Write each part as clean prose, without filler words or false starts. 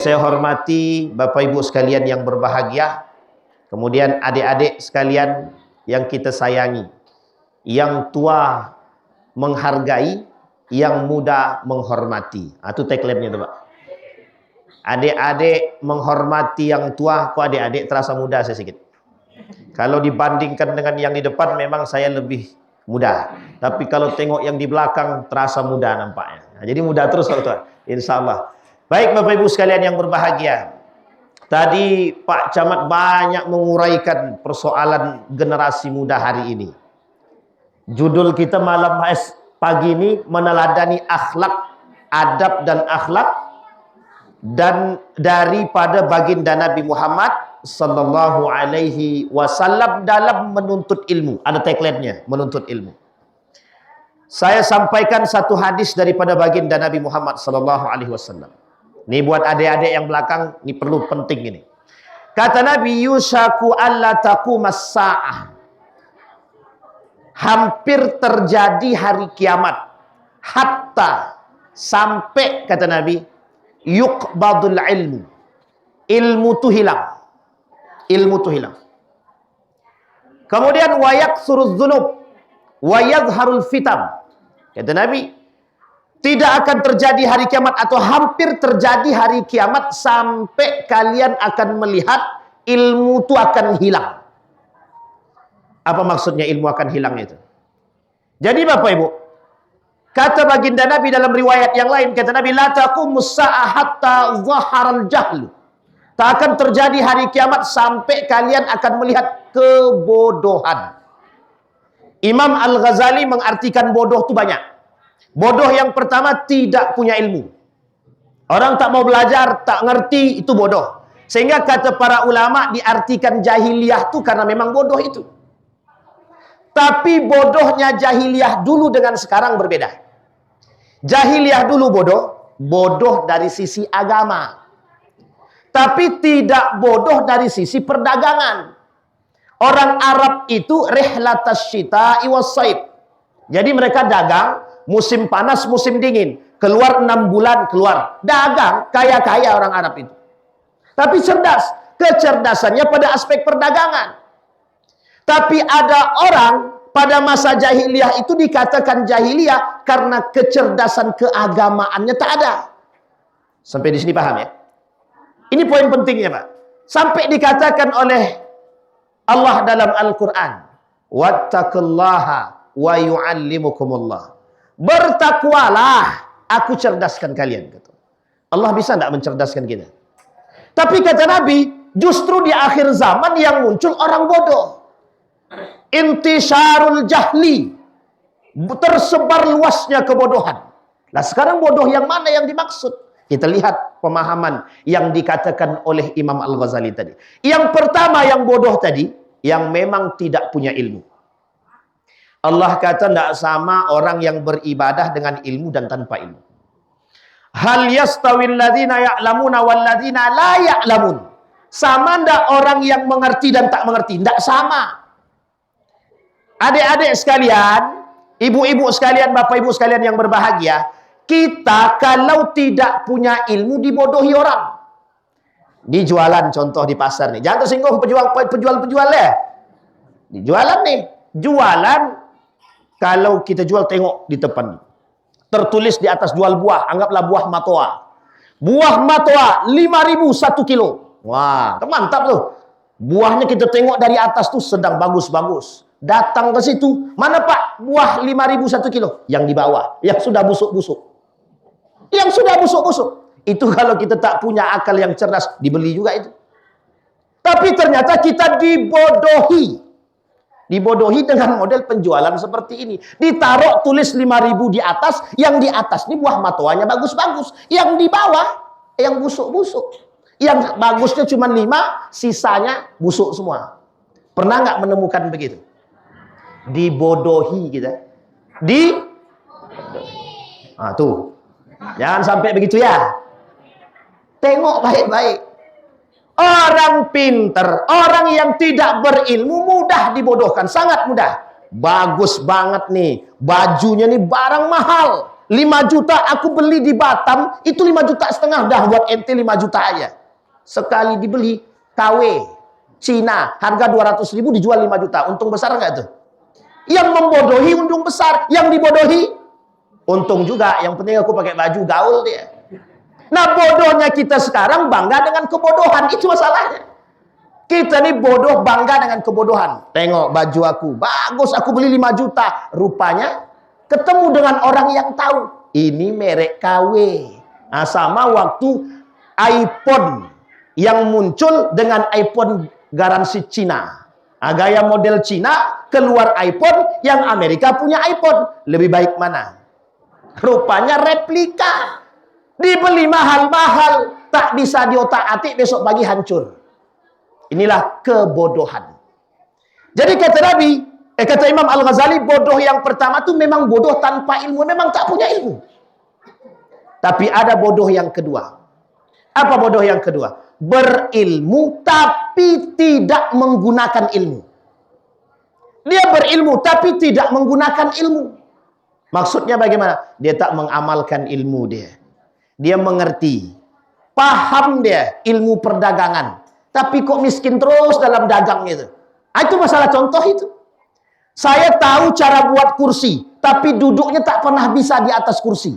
Saya hormati Bapak Ibu sekalian yang berbahagia, kemudian adik-adik sekalian yang kita sayangi, yang tua menghargai, yang muda menghormati. Itu tagline-nya tuh, Pak. Adik-adik menghormati yang tua, kok adik-adik terasa muda saya sedikit. Kalau dibandingkan dengan yang di depan memang saya lebih muda. Tapi kalau tengok yang di belakang terasa muda nampaknya. Nah, jadi muda terus kalau tuan, insya Allah. Baik Bapak Ibu sekalian yang berbahagia. Tadi Pak Camat banyak menguraikan persoalan generasi muda hari ini. Judul kita malam pagi ini meneladani akhlak, adab dan akhlak dan daripada baginda Nabi Muhammad sallallahu alaihi wasallam dalam menuntut ilmu. Ada tagline-nya, menuntut ilmu. Saya sampaikan satu hadis daripada baginda Nabi Muhammad sallallahu alaihi wasallam. Ini buat adik-adik yang belakang, ini perlu penting ini. Kata Nabi, yushaku alla taqumas sa'ah. Hampir terjadi hari kiamat. Hatta sampai kata Nabi, yuqbadul ilmu. Ilmu itu hilang. Ilmu itu hilang. Kemudian wa yaksuruz dzunub wa yadhharul fitan. Kata Nabi, tidak akan terjadi hari kiamat atau hampir terjadi hari kiamat sampai kalian akan melihat ilmu itu akan hilang. Apa maksudnya ilmu akan hilang itu? Jadi Bapak Ibu, kata baginda Nabi dalam riwayat yang lain, kata Nabi, la taqumus sa'ah hatta zaharal jahlu. Tak akan terjadi hari kiamat sampai kalian akan melihat kebodohan. Imam Al-Ghazali mengartikan bodoh itu banyak. Bodoh yang pertama tidak punya ilmu. Orang tak mau belajar, tak ngerti, itu bodoh. Sehingga kata para ulama diartikan jahiliyah itu karena memang bodoh itu. Tapi bodohnya jahiliyah dulu dengan sekarang berbeda. Jahiliyah dulu bodoh dari sisi agama. Tapi tidak bodoh dari sisi perdagangan. Orang Arab itu rihlatas syita'i was-saif. Jadi mereka dagang musim panas, musim dingin. Keluar 6 bulan, keluar. Dagang, kaya-kaya orang Arab itu. Tapi cerdas. Kecerdasannya pada aspek perdagangan. Tapi ada orang pada masa jahiliyah itu dikatakan jahiliyah karena kecerdasan keagamaannya tak ada. Sampai di sini paham ya? Ini poin pentingnya Pak. Sampai dikatakan oleh Allah dalam Al-Quran. Wattaqullaha wa yu'allimukumullah. Bertakwalah, aku cerdaskan kalian. Allah bisa tidak mencerdaskan kita? Tapi kata Nabi, justru di akhir zaman yang muncul orang bodoh. Intisharul jahli. Tersebar luasnya kebodohan. Nah sekarang bodoh yang mana yang dimaksud? Kita lihat pemahaman yang dikatakan oleh Imam Al-Ghazali tadi. Yang pertama yang bodoh tadi, yang memang tidak punya ilmu. Allah kata tidak sama orang yang beribadah dengan ilmu dan tanpa ilmu. Hal yastawil ladzina ya'lamuna wal ladzina la ya'lamun. Sama tidak orang yang mengerti dan tak mengerti? Tidak sama. Adik-adik sekalian, ibu-ibu sekalian, bapak ibu sekalian yang berbahagia, kita kalau tidak punya ilmu dibodohi orang. Di jualan contoh di pasar nih. Jangan tersinggung penjual-penjual ya. Di jualan nih. Jualan, kalau kita jual tengok di depan. Tertulis di atas jual buah. Anggaplah buah matoa. Buah matoa 5.000 1 kilo. Wah, mantap tuh. Buahnya kita tengok dari atas tuh sedang bagus-bagus. Datang ke situ. Mana Pak? Buah 5.000 1 kilo. Yang di bawah. Yang sudah busuk-busuk. Yang sudah busuk-busuk. Itu kalau kita tak punya akal yang cerdas, dibeli juga itu. Tapi ternyata kita dibodohi. Dibodohi dengan model penjualan seperti ini. Ditaruh tulis 5.000 di atas, yang di atas ini buah matoanya bagus-bagus. Yang di bawah, yang busuk-busuk. Yang bagusnya cuma 5, sisanya busuk semua. Pernah nggak menemukan begitu? Dibodohi kita. Tuh. Jangan sampai begitu ya. Tengok baik-baik. Orang pinter, orang yang tidak berilmu mudah dibodohkan, sangat mudah. Bagus banget nih, bajunya nih barang mahal. 5 juta aku beli di Batam, itu 5,5 juta dah buat ente 5 juta aja. Sekali dibeli, KW, Cina, harga 200.000 dijual 5 juta. Untung besar nggak tuh? Yang membodohi untung besar, yang dibodohi untung juga. Yang penting aku pakai baju gaul dia. Nah, bodohnya kita sekarang bangga dengan kebodohan, itu masalahnya. Kita nih bodoh bangga dengan kebodohan. Tengok baju aku, bagus, aku beli 5 juta. Rupanya ketemu dengan orang yang tahu ini merek KW. Nah, sama waktu iPhone yang muncul dengan iPhone garansi Cina. Nah, gaya model Cina, keluar iPhone, yang Amerika punya iPhone. Lebih baik mana? Rupanya replika. Dibeli mahal-mahal, tak bisa diotak-atik, besok pagi hancur. Inilah kebodohan. Jadi kata Imam Al-Ghazali, bodoh yang pertama itu memang bodoh tanpa ilmu, memang tak punya ilmu. Tapi ada bodoh yang kedua. Apa bodoh yang kedua? Berilmu tapi tidak menggunakan ilmu. Dia berilmu tapi tidak menggunakan ilmu. Maksudnya bagaimana? Dia tak mengamalkan ilmu dia. Dia mengerti, paham dia ilmu perdagangan, tapi kok miskin terus dalam dagang itu. Itu masalah contoh itu. Saya tahu cara buat kursi, tapi duduknya tak pernah bisa di atas kursi.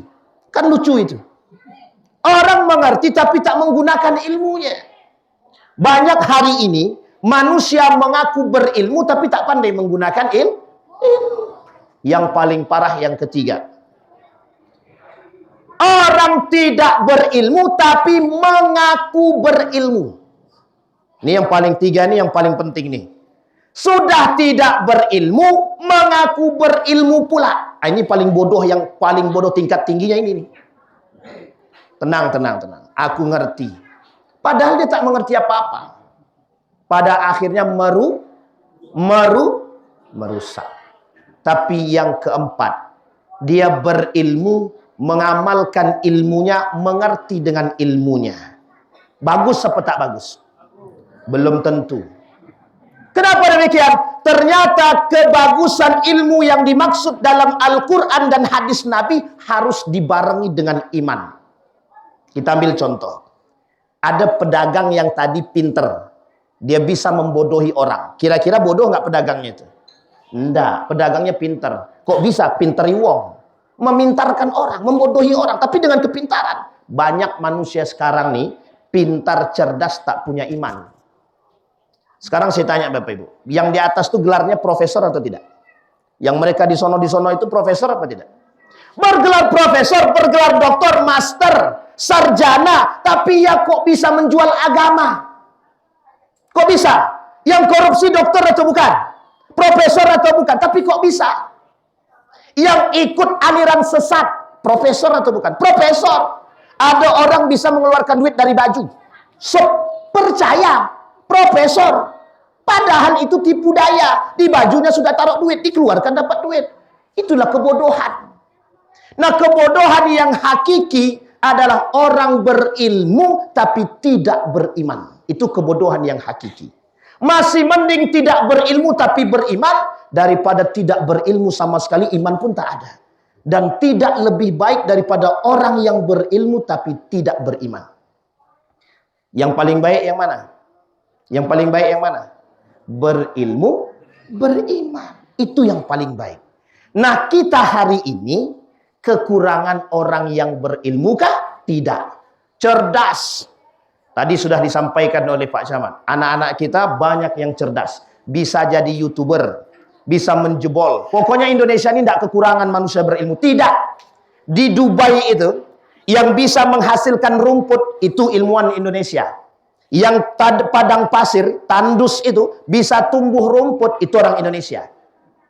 Kan lucu itu. Orang mengerti tapi tak menggunakan ilmunya. Banyak hari ini manusia mengaku berilmu tapi tak pandai menggunakan ilmu. Yang paling parah yang ketiga. Orang tidak berilmu tapi mengaku berilmu. Ini yang paling tiga, ini yang paling penting nih. Sudah tidak berilmu, mengaku berilmu pula. Ini paling bodoh, yang paling bodoh tingkat tingginya ini nih. Tenang. Aku ngerti. Padahal dia tak mengerti apa-apa. Pada akhirnya merusak. Tapi yang keempat, dia berilmu, mengamalkan ilmunya, mengerti dengan ilmunya. Bagus apa tak bagus? Belum tentu. Kenapa demikian? Ternyata kebagusan ilmu yang dimaksud dalam Al-Quran dan hadis Nabi harus dibarengi dengan iman. Kita ambil contoh. Ada pedagang yang tadi pinter. Dia bisa membodohi orang. Kira-kira bodoh nggak pedagangnya itu? Enggak, pedagangnya pinter. Kok bisa? Pinteri wong. Memintarkan orang, membodohi orang, tapi dengan kepintaran. Banyak manusia sekarang nih, pintar, cerdas, tak punya iman. Sekarang saya tanya Bapak Ibu, yang di atas tuh gelarnya profesor atau tidak? Yang mereka di sono itu profesor apa tidak? Bergelar profesor, bergelar doktor, master, sarjana, tapi ya kok bisa menjual agama? Kok bisa? Yang korupsi dokter atau bukan? Profesor atau bukan? Tapi kok bisa? Yang ikut aliran sesat, profesor atau bukan? Profesor. Ada orang bisa mengeluarkan duit dari baju. Percaya, profesor. Padahal itu tipu daya. Di bajunya sudah taruh duit, dikeluarkan dapat duit. Itulah kebodohan. Nah, kebodohan yang hakiki adalah orang berilmu tapi tidak beriman. Itu kebodohan yang hakiki. Masih mending tidak berilmu tapi beriman daripada tidak berilmu sama sekali, iman pun tak ada. Dan tidak lebih baik daripada orang yang berilmu tapi tidak beriman. Yang paling baik yang mana? Yang paling baik yang mana? Berilmu, beriman. Itu yang paling baik. Nah, kita hari ini kekurangan orang yang berilmu kah? Tidak. Cerdas. Tadi sudah disampaikan oleh Pak Camat. Anak-anak kita banyak yang cerdas. Bisa jadi YouTuber. Bisa menjebol. Pokoknya Indonesia ini tidak kekurangan manusia berilmu. Tidak. Di Dubai itu, yang bisa menghasilkan rumput, itu ilmuwan Indonesia. Yang padang pasir, tandus itu, bisa tumbuh rumput, itu orang Indonesia.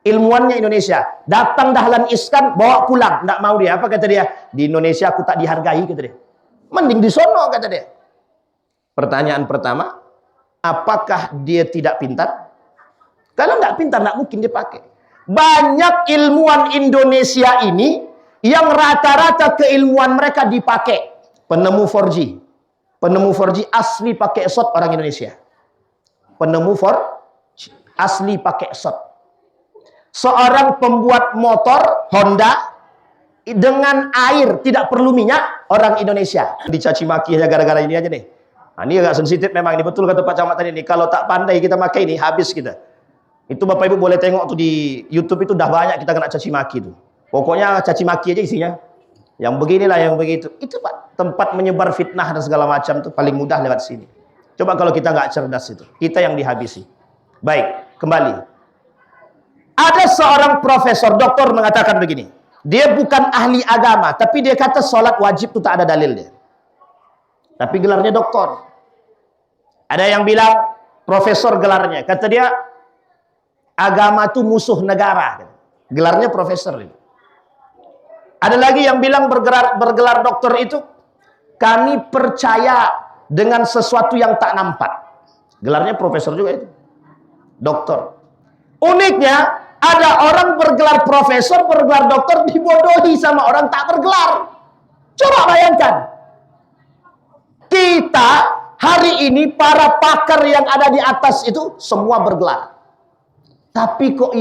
Ilmuannya Indonesia. Datang dahlan iskan, bawa pulang. Tidak mau dia. Apa kata dia? Di Indonesia aku tak dihargai, kata dia. Mending di sono, kata dia. Pertanyaan pertama, apakah dia tidak pintar? Kalau nggak pintar, nggak mungkin dipakai. Banyak ilmuwan Indonesia ini yang rata-rata keilmuan mereka dipakai. Penemu 4G. Penemu 4G asli pakai shot orang Indonesia. Penemu 4G asli pakai shot. Seorang pembuat motor Honda dengan air, tidak perlu minyak, orang Indonesia. Dicaci maki hanya gara-gara ini aja nih. Nah, ini agak sensitif memang. Ini betul kata Pak Camat tadi nih. Kalau tak pandai kita pakai ini, habis kita. Itu Bapak Ibu boleh tengok tuh di YouTube itu dah banyak kita kena caci maki tuh. Pokoknya caci maki aja isinya. Yang beginilah, yang begitu. Itu Pak, tempat menyebar fitnah dan segala macam tuh paling mudah lewat sini. Coba kalau kita nggak cerdas itu, kita yang dihabisi. Baik, kembali. Ada seorang profesor doktor mengatakan begini. Dia bukan ahli agama, tapi dia kata sholat wajib itu tak ada dalil dia. Tapi gelarnya doktor. Ada yang bilang profesor gelarnya. Kata dia, agama itu musuh negara. Gelarnya profesor ini. Ada lagi yang bilang bergelar doktor itu, kami percaya dengan sesuatu yang tak nampak. Gelarnya profesor juga itu. Doktor. Uniknya, ada orang bergelar profesor, bergelar doktor, dibodohi sama orang tak bergelar. Coba bayangkan. Kita hari ini, para pakar yang ada di atas itu, semua bergelar. Tapi kok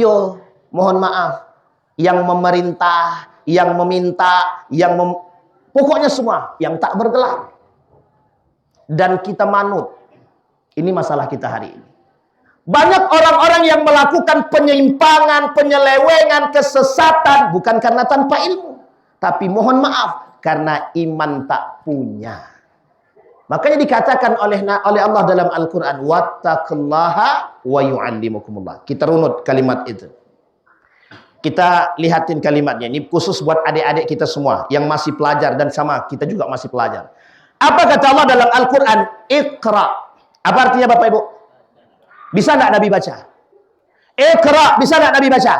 mohon maaf, yang memerintah, yang meminta, pokoknya semua yang tak bergelar. Dan kita manut. Ini masalah kita hari ini. Banyak orang-orang yang melakukan penyimpangan, penyelewengan, kesesatan bukan karena tanpa ilmu, tapi mohon maaf karena iman tak punya. Makanya dikatakan oleh Allah dalam Al-Qur'an, wattaqullaha wa yu'allimukumullah. Kita runut kalimat itu. Kita lihatin kalimatnya. Ini khusus buat adik-adik kita semua yang masih pelajar dan sama kita juga masih pelajar. Apa kata Allah dalam Al-Qur'an? Iqra. Apa artinya Bapak Ibu? Bisa enggak Nabi baca? Iqra, bisa enggak Nabi baca?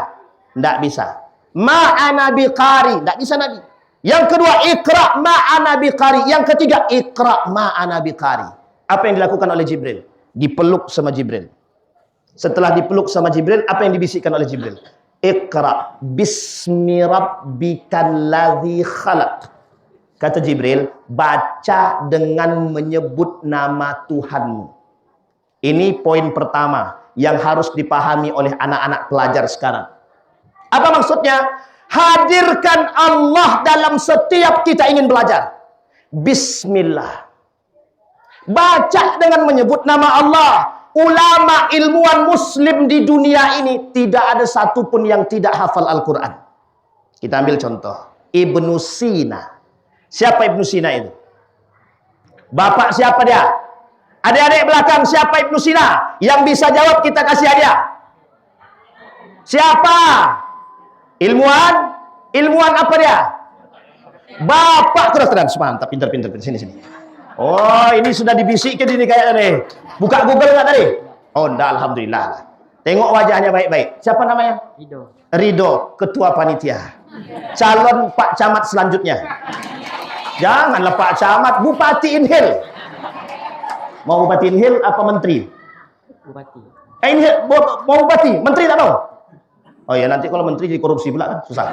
Enggak bisa. Ma'ana biqari, enggak bisa Nabi. Yang kedua, Iqra ma'ana biqari. Yang ketiga, Iqra ma'ana biqari. Apa yang dilakukan oleh Jibril? Dipeluk sama Jibril. Setelah dipeluk sama Jibril, apa yang dibisikkan oleh Jibril? Iqra bismi rabbikal ladzi khalaq. Kata Jibril, baca dengan menyebut nama Tuhanmu. Ini poin pertama yang harus dipahami oleh anak-anak pelajar sekarang. Apa maksudnya? Hadirkan Allah dalam setiap kita ingin belajar. Bismillah. Baca dengan menyebut nama Allah. Ulama ilmuwan muslim di dunia ini tidak ada satupun yang tidak hafal Al-Quran. Kita ambil contoh Ibnu Sina. Siapa Ibnu Sina itu? Bapak siapa dia? Adik-adik belakang, siapa Ibnu Sina? Yang bisa jawab kita kasih hadiah. Siapa? Ilmuwan? Ilmuwan apa dia? Bapak kedokteran. Mantap, pintar-pintar. Sini. Oh, ini sudah dibisikkan ini kayaknya nih. Buka Google nggak tadi? Oh, enggak, alhamdulillah. Tengok wajahnya baik-baik. Siapa namanya? Ridho, ketua panitia. Calon Pak Camat selanjutnya. Janganlah Pak Camat, Bupati Inhil. Mau Bupati Inhil apa menteri? Bupati. Inhil, mau Bupati, menteri tak tahu? Oh ya, nanti kalau menteri jadi korupsi pula kan susah.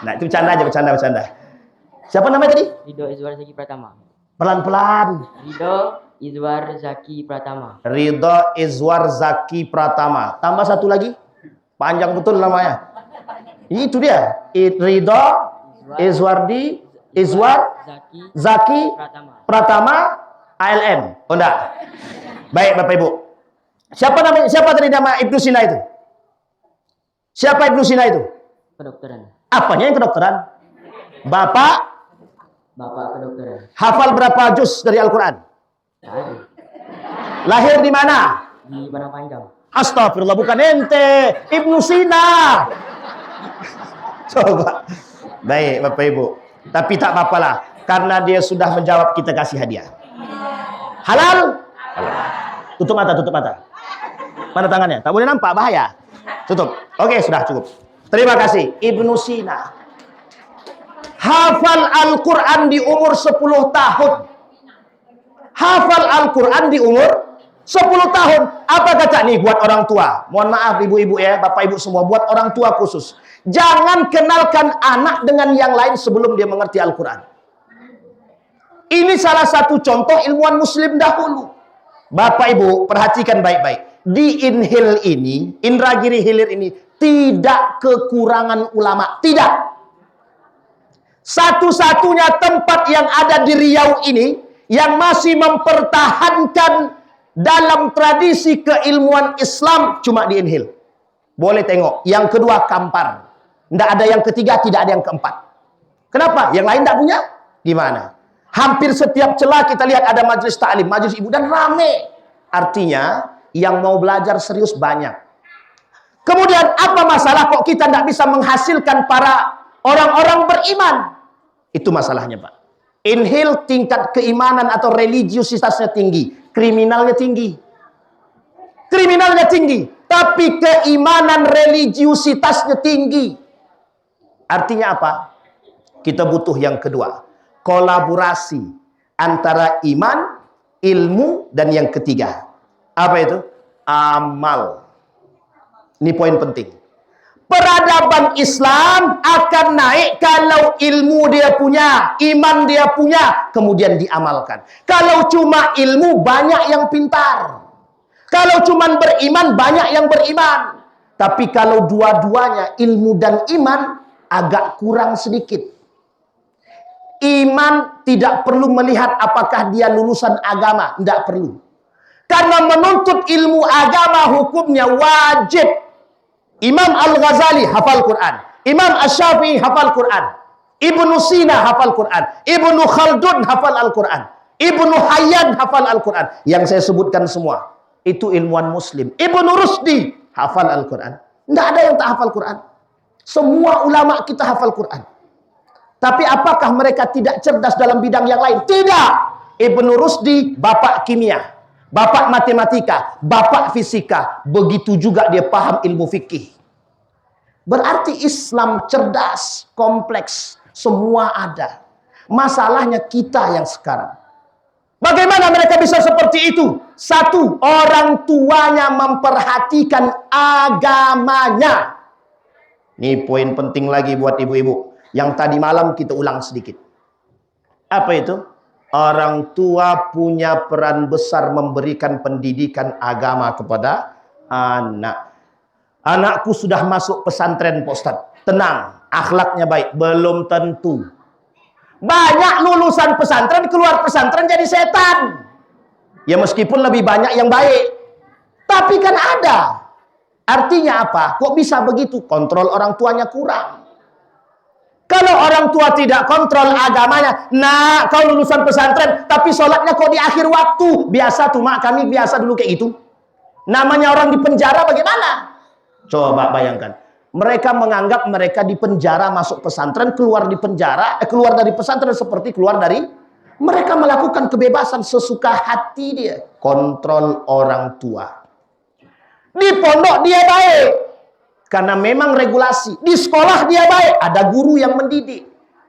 Nah, itu bercanda aja, bercanda. Siapa namanya tadi? Ridho Izwar Zaki Pratama. Pelan-pelan. Ridho Izwar Zaki Pratama. Ridho Izwar Zaki Pratama. Tambah satu lagi. Panjang betul namanya. Itu dia. Ridho Izwar Zaki Pratama ALM. Oh enggak. Baik Bapak Ibu. Siapa tadi nama Ibnu Sina itu? Siapa Ibnu Sina itu? Kedokteran. Apanya yang kedokteran? Bapak kedokteran. hafal berapa juz dari Al-Quran? Lahir di mana? Di Padang Panjang. Astagfirullah, bukan ente, Ibnu Sina. Coba. Baik Bapak Ibu. Tapi tak apa-apalah, karena dia sudah menjawab, kita kasih hadiah. Halal? Tutup mata. Mana tangannya? Tak boleh nampak, bahaya. Tutup. Oke, sudah cukup. Terima kasih. Ibnu Sina. Hafal Al-Quran di umur 10 tahun. Hafal Al-Quran di umur 10 tahun. Apa kata nih buat orang tua? Mohon maaf ibu-ibu ya, bapak ibu semua, buat orang tua khusus. Jangan kenalkan anak dengan yang lain sebelum dia mengerti Al-Quran. Ini salah satu contoh ilmuwan muslim dahulu. Bapak ibu perhatikan baik-baik. Di Inhil ini, Indragiri Hilir ini, tidak kekurangan ulama. Tidak. Satu-satunya tempat yang ada di Riau ini yang masih mempertahankan dalam tradisi keilmuan Islam cuma di Inhil. Boleh tengok. Yang kedua Kampar. Tidak ada yang ketiga, tidak ada yang keempat. Kenapa? Yang lain tidak punya? Gimana? Hampir setiap celah kita lihat ada majelis ta'lim, majelis ibu, dan rame. Artinya yang mau belajar serius banyak. Kemudian apa masalah kok kita tidak bisa menghasilkan para orang-orang beriman? Itu masalahnya, Pak. Inhil tingkat keimanan atau religiusitasnya tinggi, kriminalnya tinggi. Kriminalnya tinggi, tapi keimanan religiusitasnya tinggi. Artinya apa? Kita butuh yang kedua, kolaborasi antara iman, ilmu, dan yang ketiga. Apa itu? Amal. Ini poin penting. Peradaban Islam akan naik kalau ilmu dia punya, iman dia punya, kemudian diamalkan. Kalau cuma ilmu, banyak yang pintar. Kalau cuma beriman, banyak yang beriman. Tapi kalau dua-duanya, ilmu dan iman, agak kurang sedikit. Iman tidak perlu melihat apakah dia lulusan agama. Tidak perlu. Karena menuntut ilmu agama hukumnya wajib. Imam Al-Ghazali hafal Quran, Imam Asy-Syafi'i hafal Quran, Ibnu Sina hafal Quran, Ibnu Khaldun hafal Al-Quran, Ibnu Hayyan hafal Al-Quran. Yang saya sebutkan semua itu ilmuwan muslim. Ibnu Rusdi hafal Al-Quran. Tidak ada yang tak hafal Quran. Semua ulama kita hafal Quran. Tapi apakah mereka tidak cerdas dalam bidang yang lain? Tidak. Ibnu Rusdi bapak kimia, bapak matematika, bapak fisika. Begitu juga dia paham ilmu fikih. Berarti Islam cerdas, kompleks, semua ada. Masalahnya kita yang sekarang. Bagaimana mereka bisa seperti itu? Satu, orang tuanya memperhatikan agamanya. Ini poin penting lagi buat ibu-ibu. Yang tadi malam kita ulang sedikit. Apa itu? Orang tua punya peran besar memberikan pendidikan agama kepada anak. Anakku sudah masuk pesantren, Pak Ustaz. Tenang, akhlaknya baik. Belum tentu. Banyak lulusan pesantren, keluar pesantren jadi setan. Ya meskipun lebih banyak yang baik. Tapi kan ada. Artinya apa? Kok bisa begitu? Kontrol orang tuanya kurang. Kalau orang tua tidak kontrol agamanya, nah kau lulusan pesantren, tapi sholatnya kok di akhir waktu. Biasa tuh mak, kami biasa dulu kayak gitu. Namanya orang di penjara bagaimana? Coba bayangkan. Mereka menganggap mereka di penjara masuk pesantren, keluar di penjara, keluar dari pesantren seperti keluar dari. Mereka melakukan kebebasan sesuka hati dia. Kontrol orang tua. Di pondok dia baik. Karena memang regulasi. Di sekolah dia baik. Ada guru yang mendidik.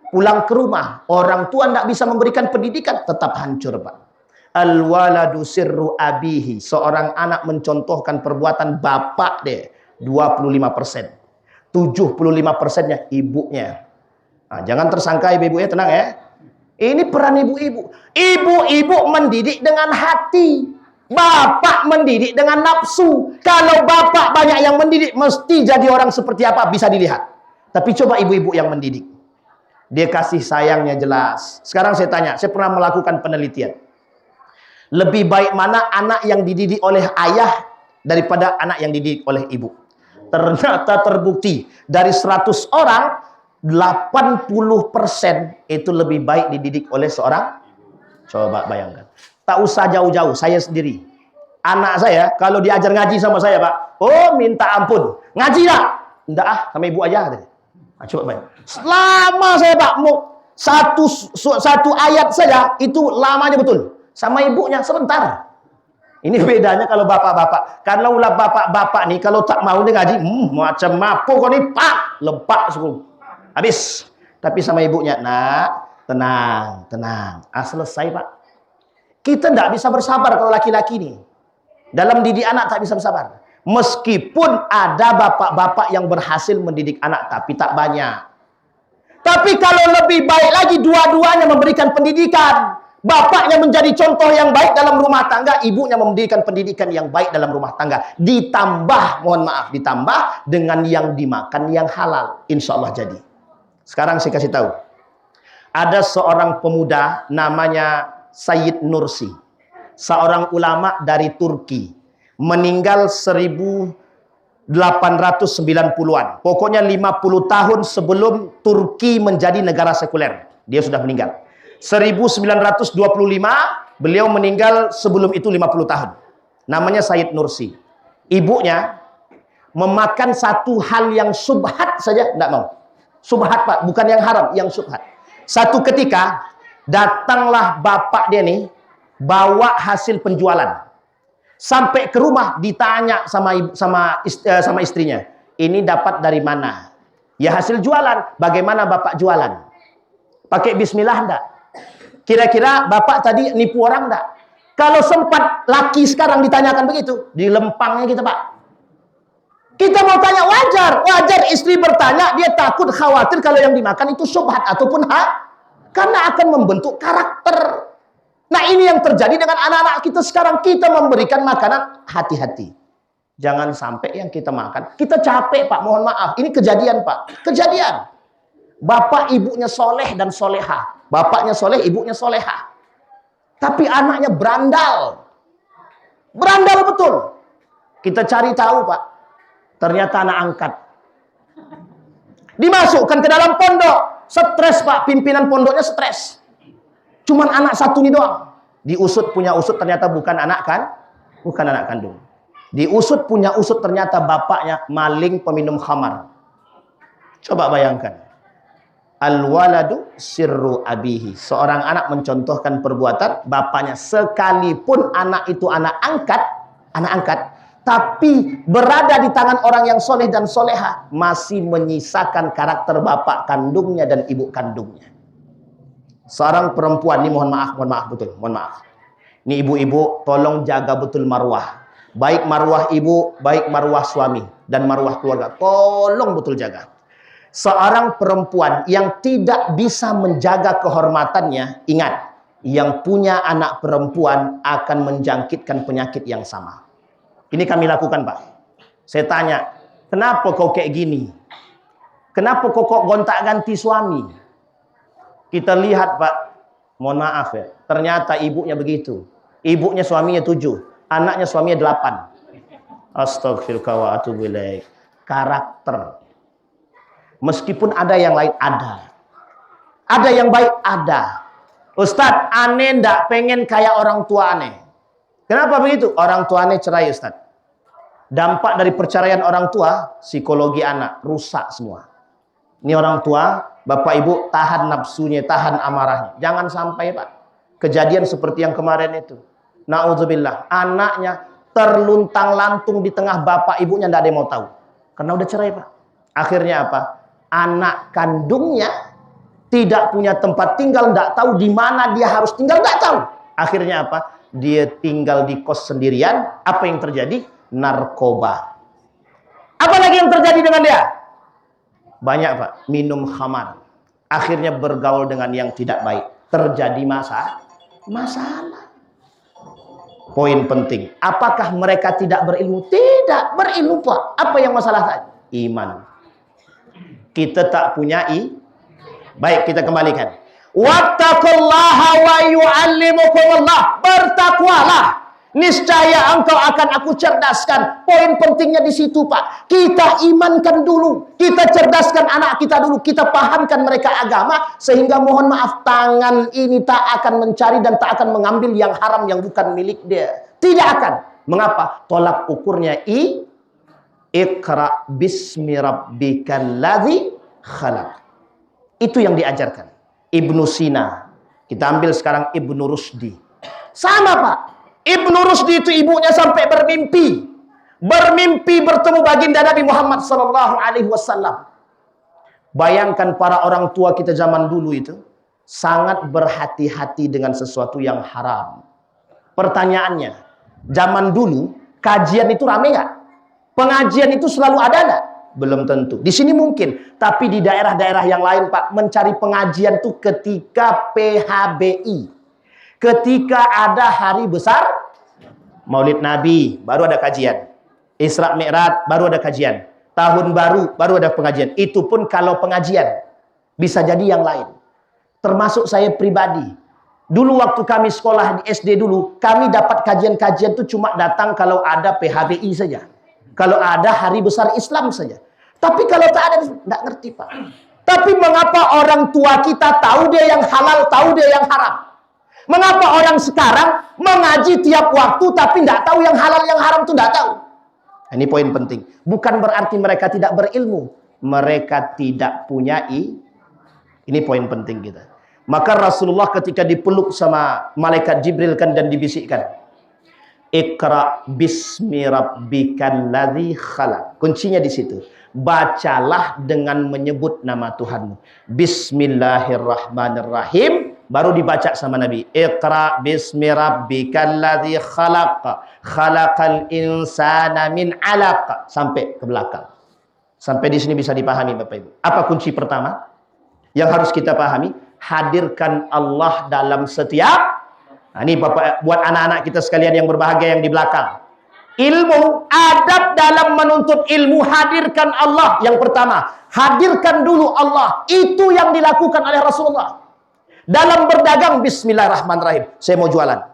Pulang ke rumah. Orang tua tidak bisa memberikan pendidikan. Tetap hancur, Pak. Al-waladu sirru abihi. Seorang anak mencontohkan perbuatan bapak dia. 25%. 75%-nya ibunya. Nah, jangan tersangka ibu-ibu ya, tenang ya. Ini peran ibu-ibu. Ibu-ibu mendidik dengan hati. Bapak mendidik dengan nafsu. Kalau bapak banyak yang mendidik, mesti jadi orang seperti apa bisa dilihat. Tapi coba ibu-ibu yang mendidik. Dia kasih sayangnya jelas. Sekarang saya tanya, saya pernah melakukan penelitian. Lebih baik mana anak yang dididik oleh ayah daripada anak yang dididik oleh ibu? Ternyata terbukti dari 100 orang 80% itu lebih baik dididik oleh seorang. Coba bayangkan. Tak usah jauh-jauh, saya sendiri. Anak saya kalau diajar ngaji sama saya, Pak. Oh, minta ampun. Ngaji tak? Enggak ah, sama ibu aja. Nah, coba bayangkan. Lama saya, Pak, mau satu ayat saja itu lamanya betul. Sama ibunya sebentar. Ini bedanya kalau bapak-bapak. Karena ulah bapak-bapak nih kalau tak mau dia ngaji, macam apa kau nih, Pak, lepak suruh. Habis. Tapi sama ibunya, nak, tenang, tenang. Ah, selesai, Pak. Kita tidak bisa bersabar kalau laki-laki nih. Dalam didik anak tak bisa bersabar. Meskipun ada bapak-bapak yang berhasil mendidik anak, tapi tak banyak. Tapi kalau lebih baik lagi dua-duanya memberikan pendidikan. Bapaknya menjadi contoh yang baik dalam rumah tangga, ibunya memberikan pendidikan yang baik dalam rumah tangga. Ditambah, mohon maaf, ditambah dengan yang dimakan yang halal. Insya Allah jadi. Sekarang saya kasih tahu. ada seorang pemuda namanya Sayyid Nursi, seorang ulama dari Turki, meninggal 1890-an. Pokoknya 50 tahun sebelum Turki menjadi negara sekuler. Dia sudah meninggal. 1925, beliau meninggal sebelum itu 50 tahun. Namanya Sayyid Nursi. Ibunya memakan satu hal yang subhat saja, tidak mau. Subhat, Pak, bukan yang haram, yang subhat. Satu ketika, datanglah bapak dia nih, bawa hasil penjualan. Sampai ke rumah, ditanya sama istrinya, ini dapat dari mana? Ya hasil jualan. Bagaimana bapak jualan? Pakai bismillah enggak? Kira-kira bapak tadi nipu orang enggak? Kalau sempat laki sekarang ditanyakan begitu, di lempangnya kita, Pak. Kita mau tanya wajar. Wajar istri bertanya, dia takut khawatir kalau yang dimakan itu syubhat ataupun karena akan membentuk karakter. Nah, ini yang terjadi dengan anak-anak kita sekarang. Kita memberikan makanan, hati-hati. Jangan sampai yang kita makan, kita capek, Pak, mohon maaf. Ini kejadian, Pak. Kejadian. Bapak ibunya soleh dan soleha. Bapaknya soleh, ibunya soleha. Tapi anaknya berandal. Berandal betul. Kita cari tahu, Pak. Ternyata anak angkat. Dimasukkan ke dalam pondok. Stres, Pak. Pimpinan pondoknya stres. Cuman anak satu ini doang. Diusut punya usut ternyata bukan anak bukan anak kandung. Diusut punya usut ternyata bapaknya maling peminum khamar. Coba bayangkan. Al-waladu sirru abihi. Seorang anak mencontohkan perbuatan bapaknya, sekalipun anak itu anak angkat, tapi berada di tangan orang yang soleh dan soleha, masih menyisakan karakter bapak kandungnya dan ibu kandungnya. Seorang perempuan, ini mohon maaf betul, mohon maaf. Ini ibu-ibu, tolong jaga betul marwah. Baik marwah ibu, baik marwah suami, dan marwah keluarga. Tolong betul jaga. Seorang perempuan yang tidak bisa menjaga kehormatannya, ingat, yang punya anak perempuan akan menjangkitkan penyakit yang sama. Ini kami lakukan, Pak. Saya tanya, kenapa kau kayak gini? Kenapa kau kok gonta-ganti suami? Kita lihat, Pak, mohon maaf ya, ternyata ibunya begitu. Ibunya suaminya 7, anaknya suaminya 8. Astagfirullah wa atubu ilaik. Karakter. Meskipun ada yang lain, ada. Ada yang baik, ada. Ustadz, aneh ndak pengen kayak orang tua aneh. Kenapa begitu? Orang tua aneh cerai, Ustadz. Dampak dari perceraian orang tua, psikologi anak rusak semua. Ini orang tua, bapak ibu, tahan nafsunya, tahan amarahnya. Jangan sampai, Pak, kejadian seperti yang kemarin itu. Na'udzubillah, anaknya terluntang-lantung di tengah bapak ibunya, tidak ada yang mau tahu. Karena udah cerai, Pak. Akhirnya apa? Anak kandungnya tidak punya tempat tinggal, tidak tahu di mana dia harus tinggal, tidak tahu. Akhirnya apa? Dia tinggal di kos sendirian. Apa yang terjadi? Narkoba. Apa lagi yang terjadi dengan dia? Banyak, Pak. Minum khamar. Akhirnya bergaul dengan yang tidak baik. Terjadi masalah. Poin penting. Apakah mereka tidak berilmu? Tidak. Berilmu, Pak. Apa yang masalah tadi? Iman. Kita tak punya Baik, kita kembalikan. Wattaqullaha wa yu'allimukumullah. Bertakwalah. Niscaya engkau akan aku cerdaskan. Poin pentingnya di situ, Pak. Kita imankan dulu. Kita cerdaskan anak kita dulu. Kita pahamkan mereka agama. Sehingga mohon maaf, tangan ini tak akan mencari dan tak akan mengambil yang haram yang bukan milik dia. Tidak akan. Mengapa? Tolak ukurnya Iqra bismi rabbikal ladzi khalaq. Itu yang diajarkan. Ibnu Sina. Kita ambil sekarang Ibnu Rusdi. Sama, Pak. Ibnu Rusdi itu ibunya sampai bermimpi. Bermimpi bertemu baginda Nabi Muhammad SAW. Bayangkan para orang tua kita zaman dulu itu sangat berhati-hati dengan sesuatu yang haram. Pertanyaannya, zaman dulu kajian itu rame nggak? Pengajian itu selalu ada nggak? Belum tentu. Di sini mungkin, tapi di daerah-daerah yang lain, Pak, mencari pengajian itu ketika PHBI, ketika ada hari besar, Maulid Nabi, baru ada kajian. Isra Mi'raj, baru ada kajian. Tahun baru, baru ada pengajian. Itu pun kalau pengajian, bisa jadi yang lain. termasuk saya pribadi. Dulu waktu kami sekolah di SD dulu, kami dapat kajian-kajian itu cuma datang kalau ada PHBI saja. Kalau ada hari besar Islam saja. Tapi kalau tak ada, tidak ngerti Pak. Tapi mengapa orang tua kita tahu dia yang halal, tahu dia yang haram? Mengapa orang sekarang mengaji tiap waktu tapi tidak tahu yang halal, yang haram itu tidak tahu? Ini poin penting. Bukan berarti mereka tidak berilmu. Mereka tidak punya Ini poin penting kita. Maka Rasulullah ketika dipeluk sama malaikat Jibril kan dan dibisikkan, Iqra bismi rabbikal ladzi khalaq. Kuncinya di situ. Bacalah dengan menyebut nama Tuhanmu. Bismillahirrahmanirrahim. Baru dibaca sama Nabi. Iqra bismi rabbikal ladzi khalaq. Khalaqal insana min 'alaq. Sampai ke belakang. Sampai di sini bisa dipahami Bapak Ibu. Apa kunci pertama yang harus kita pahami? Hadirkan Allah dalam setiap. Nah, ini Bapak, buat anak-anak kita sekalian yang berbahagia yang di belakang. Ilmu, adab dalam menuntut ilmu, hadirkan Allah. Yang pertama, hadirkan dulu Allah. Itu yang dilakukan oleh Rasulullah. Dalam berdagang, bismillahirrahmanirrahim. Saya mau jualan.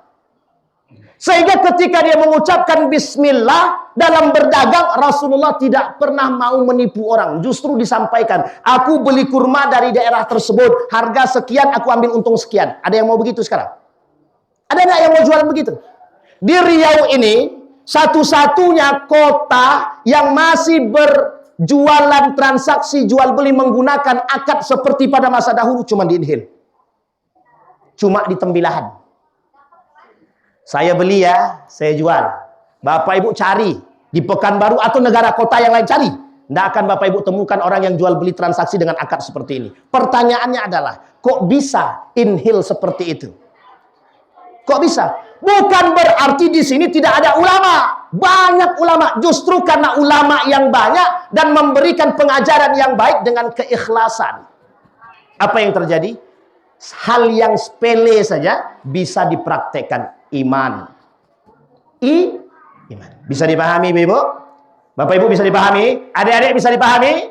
Sehingga ketika dia mengucapkan bismillah dalam berdagang, Rasulullah tidak pernah mau menipu orang. Justru disampaikan, aku beli kurma dari daerah tersebut, harga sekian, aku ambil untung sekian. Ada yang mau begitu sekarang? Ada nggak yang mau jualan begitu? Di Riau ini, satu-satunya kota yang masih berjualan transaksi jual beli menggunakan akad seperti pada masa dahulu cuma di Inhil. Cuma di Tembilahan. Saya beli ya, saya jual. Bapak Ibu cari di Pekanbaru atau negara kota yang lain, cari. Tidak akan Bapak Ibu temukan orang yang jual beli transaksi dengan akad seperti ini. Pertanyaannya adalah, kok bisa Inhil seperti itu? Kok bisa? Bukan berarti di sini tidak ada ulama. Banyak ulama. Justru karena ulama yang banyak dan memberikan pengajaran yang baik dengan keikhlasan. Apa yang terjadi? Hal yang sepele saja bisa dipraktekkan. Iman. Iman. Bisa dipahami Ibu? Bapak Ibu bisa dipahami? Adik-adik bisa dipahami?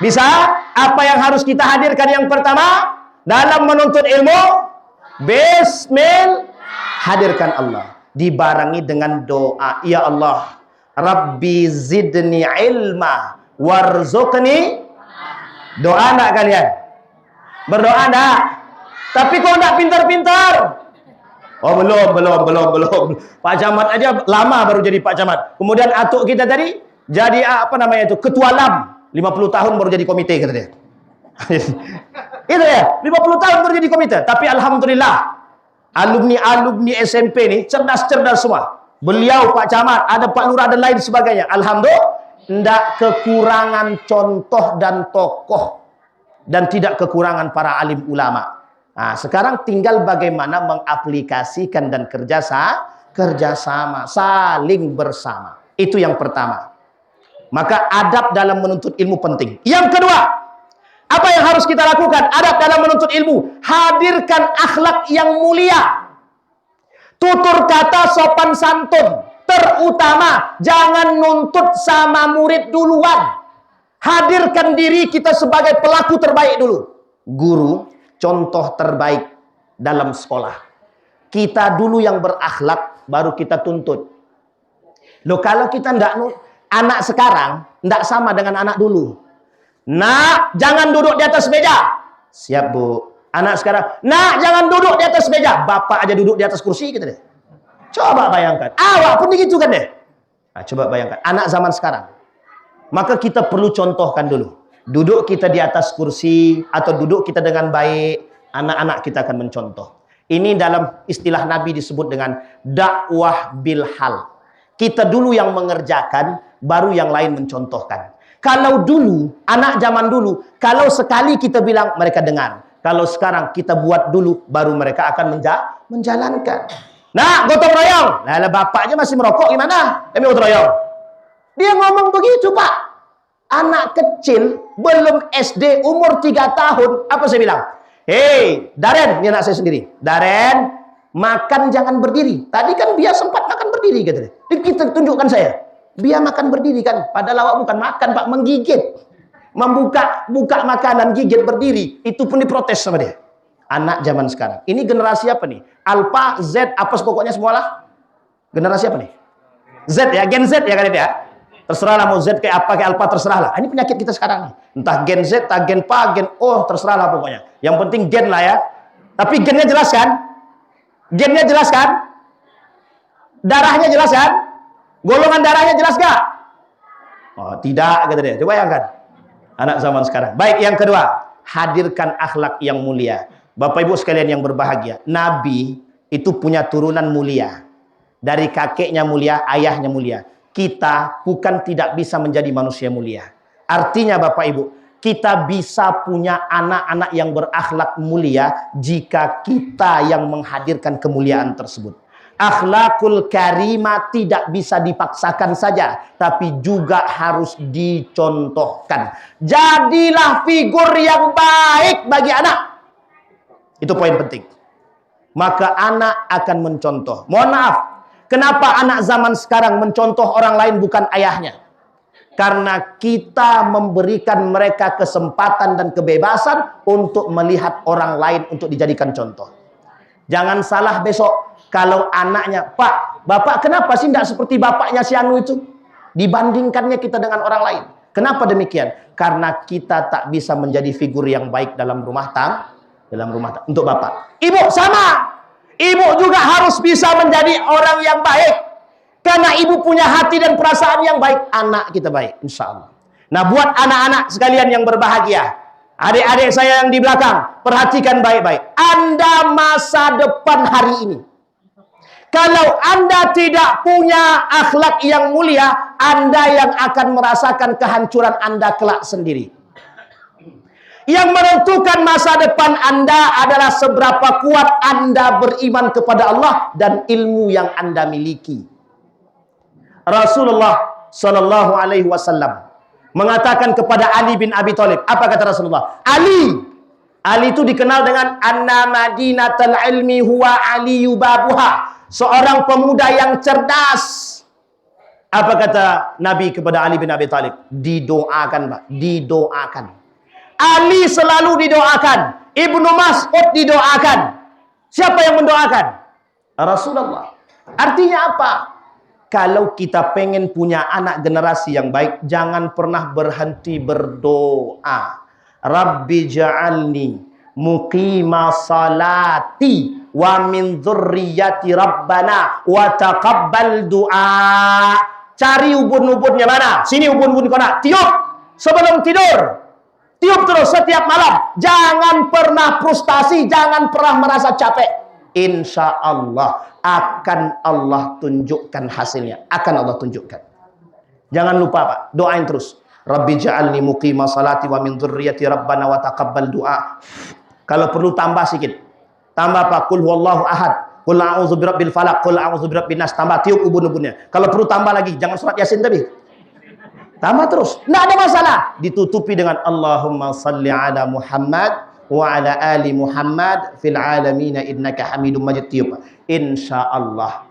Bisa? Apa yang harus kita hadirkan yang pertama? Dalam menuntut ilmu? Bismillah. Hadirkan Allah. Dibarengi dengan doa. Ya Allah, Rabbi zidni ilma warzuqni. Doa enggak kalian? Berdoa enggak? Tapi kok enggak pintar-pintar? Oh belum. Pak Camat aja lama baru jadi Pak Camat. Kemudian atuk kita tadi jadi apa namanya itu? Ketua LAM. 50 tahun baru jadi komite kata dia. Itu ya, 50 tahun baru jadi komite. Tapi alhamdulillah alumni SMP nih cerdas-cerdas semua. Beliau Pak Camat, ada Pak Lurah dan lain sebagainya. Alhamdulillah, tidak kekurangan contoh dan tokoh dan tidak kekurangan para alim ulama. Nah, sekarang tinggal bagaimana mengaplikasikan dan kerjasama, saling bersama. Itu yang pertama. Maka adab dalam menuntut ilmu penting. Yang kedua, apa yang harus kita lakukan? Adab dalam menuntut ilmu. Hadirkan akhlak yang mulia. Tutur kata sopan santun. Terutama, jangan nuntut sama murid duluan. Hadirkan diri kita sebagai pelaku terbaik dulu. Guru, contoh terbaik dalam sekolah. Kita dulu yang berakhlak, baru kita tuntut. Loh, kalau kita anak sekarang tidak sama dengan anak dulu. Nak, jangan duduk di atas meja. Siap Bu. Anak sekarang, nak, jangan duduk di atas meja. Bapak aja duduk di atas kursi gitu deh. Coba bayangkan. Awak pun begitu kan deh. Nah, coba bayangkan. Anak zaman sekarang. Maka kita perlu contohkan dulu. Duduk kita di atas kursi atau duduk kita dengan baik, anak-anak kita akan mencontoh. Ini dalam istilah Nabi disebut dengan dakwah bil hal. Kita dulu yang mengerjakan, baru yang lain mencontohkan. Kalau dulu, anak zaman dulu, kalau sekali kita bilang, mereka dengar. Kalau sekarang kita buat dulu, baru mereka akan menjalankan. Nah, gotong royong. Lah, bapaknya masih merokok gimana? Kami gotong royong. Dia ngomong begitu, Pak. Anak kecil, belum SD, umur 3 tahun. Apa saya bilang? Hei, Daren, ini anak saya sendiri. Daren, makan jangan berdiri. Tadi kan dia sempat makan berdiri, katanya. Kita tunjukkan saya. Dia makan berdiri kan. Padahal awak bukan makan, Pak, menggigit. Buka makanan, gigit berdiri. Itu pun diprotes sama dia. Anak zaman sekarang. Ini generasi apa nih? Alpha, Z, apa pokoknya semualah? Generasi apa nih? Z ya, Gen Z ya kan itu ya? Terserahlah mau Z kayak apa, kayak Alpha, terserahlah. Ini penyakit kita sekarang nih. Entah Gen Z, entah Gen Pa, Gen O, terserahlah pokoknya. Yang penting gen lah ya. Tapi gennya jelas kan? Gennya jelas kan? Darahnya jelas kan? Golongan darahnya jelas gak? Oh, tidak, kata dia. Coba bayangkan. Anak zaman sekarang. Baik, yang kedua. Hadirkan akhlak yang mulia. Bapak Ibu sekalian yang berbahagia. Nabi itu punya turunan mulia. Dari kakeknya mulia, ayahnya mulia. Kita bukan tidak bisa menjadi manusia mulia. Artinya Bapak Ibu, kita bisa punya anak-anak yang berakhlak mulia jika kita yang menghadirkan kemuliaan tersebut. Akhlakul karimah tidak bisa dipaksakan saja, tapi juga harus dicontohkan. Jadilah figur yang baik bagi anak. Itu poin penting. Maka anak akan mencontoh. Mohon maaf, kenapa anak zaman sekarang mencontoh orang lain bukan ayahnya? Karena kita memberikan mereka kesempatan dan kebebasan untuk melihat orang lain untuk dijadikan contoh. Jangan salah besok kalau anaknya, Pak, Bapak kenapa sih tidak seperti bapaknya si Anu itu? Dibandingkannya kita dengan orang lain. Kenapa demikian? Karena kita tak bisa menjadi figur yang baik dalam rumah tangga. Untuk Bapak. Ibu sama. Ibu juga harus bisa menjadi orang yang baik. Karena ibu punya hati dan perasaan yang baik. Anak kita baik, insya Allah. Nah, buat anak-anak sekalian yang berbahagia. Adik-adik saya yang di belakang, perhatikan baik-baik. Anda masa depan hari ini. Kalau Anda tidak punya akhlak yang mulia, Anda yang akan merasakan kehancuran Anda kelak sendiri. Yang menentukan masa depan Anda adalah seberapa kuat Anda beriman kepada Allah dan ilmu yang Anda miliki. Rasulullah Shallallahu Alaihi Wasallam mengatakan kepada Ali bin Abi Thalib, apa kata Rasulullah? Ali itu dikenal dengan anna madinatal ilmi huwa aliyu babuha, seorang pemuda yang cerdas. Apa kata Nabi kepada Ali bin Abi Thalib? Didoakan, Pak, didoakan. Ali selalu didoakan. Ibnu Mas'ud didoakan. Siapa yang mendoakan? Rasulullah. Artinya apa? Kalau kita pengen punya anak generasi yang baik, jangan pernah berhenti berdoa. Rabbi ja'alni muqima salati wa min dzurriyyati rabbana wa taqabbal du'a. Cari ubun-ubunnya mana? Sini ubun-ubun kona. Tiup sebelum tidur. Tiup terus setiap malam. Jangan pernah frustasi, jangan pernah merasa capek. Insya Allah akan Allah tunjukkan hasilnya. Akan Allah tunjukkan. Jangan lupa Pak, doain terus. Rabbi ja'alni muqima salati wa min dzurriyyati rabbana wa taqabbal du'a. Kalau perlu tambah sedikit. Tambah Pak, qul huwallahu ahad, qul a'udzu birabbil falaq, qul a'udzu birabbin nas. Tambah tiup ubun-ubunnya. Kalau perlu tambah lagi, jangan surat Yasin tapi. Tambah terus. Enggak ada masalah. Ditutupi dengan Allahumma salli ala Muhammad wa ala ali Muhammad fil alamin innaka Hamidum Majid. Insyaallah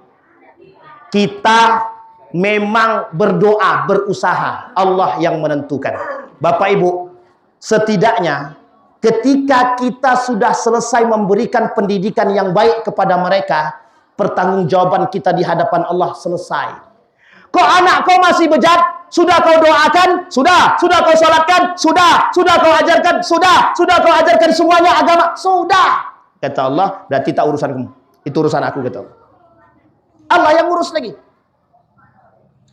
kita memang berdoa, berusaha, Allah yang menentukan. Bapak Ibu, setidaknya ketika kita sudah selesai memberikan pendidikan yang baik kepada mereka, pertanggungjawaban kita di hadapan Allah selesai. Kok anak kau masih bejat? Sudah kau doakan? Sudah kau salatkan? Sudah kau ajarkan? Sudah kau ajarkan semuanya agama? Sudah. Kata Allah, berarti tak urusan kamu. Itu urusan aku, kata Allah. Allah yang ngurus lagi.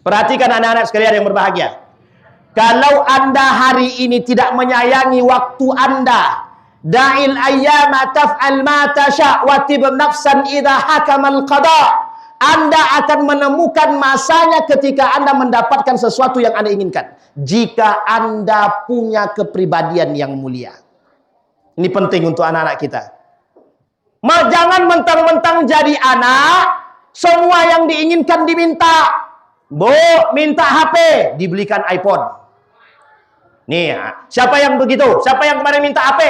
Perhatikan anak-anak sekalian yang berbahagia. Kalau Anda hari ini tidak menyayangi waktu Anda, da'il ayyama taf'al ma tasha' wa tib nafsan idza hakamal qada'. Anda akan menemukan masanya ketika Anda mendapatkan sesuatu yang Anda inginkan. Jika Anda punya kepribadian yang mulia. Ini penting untuk anak-anak kita. Jangan mentang-mentang jadi anak, semua yang diinginkan diminta. Bu, minta HP, dibelikan iPhone. Nih, siapa yang begitu? Siapa yang kemarin minta HP?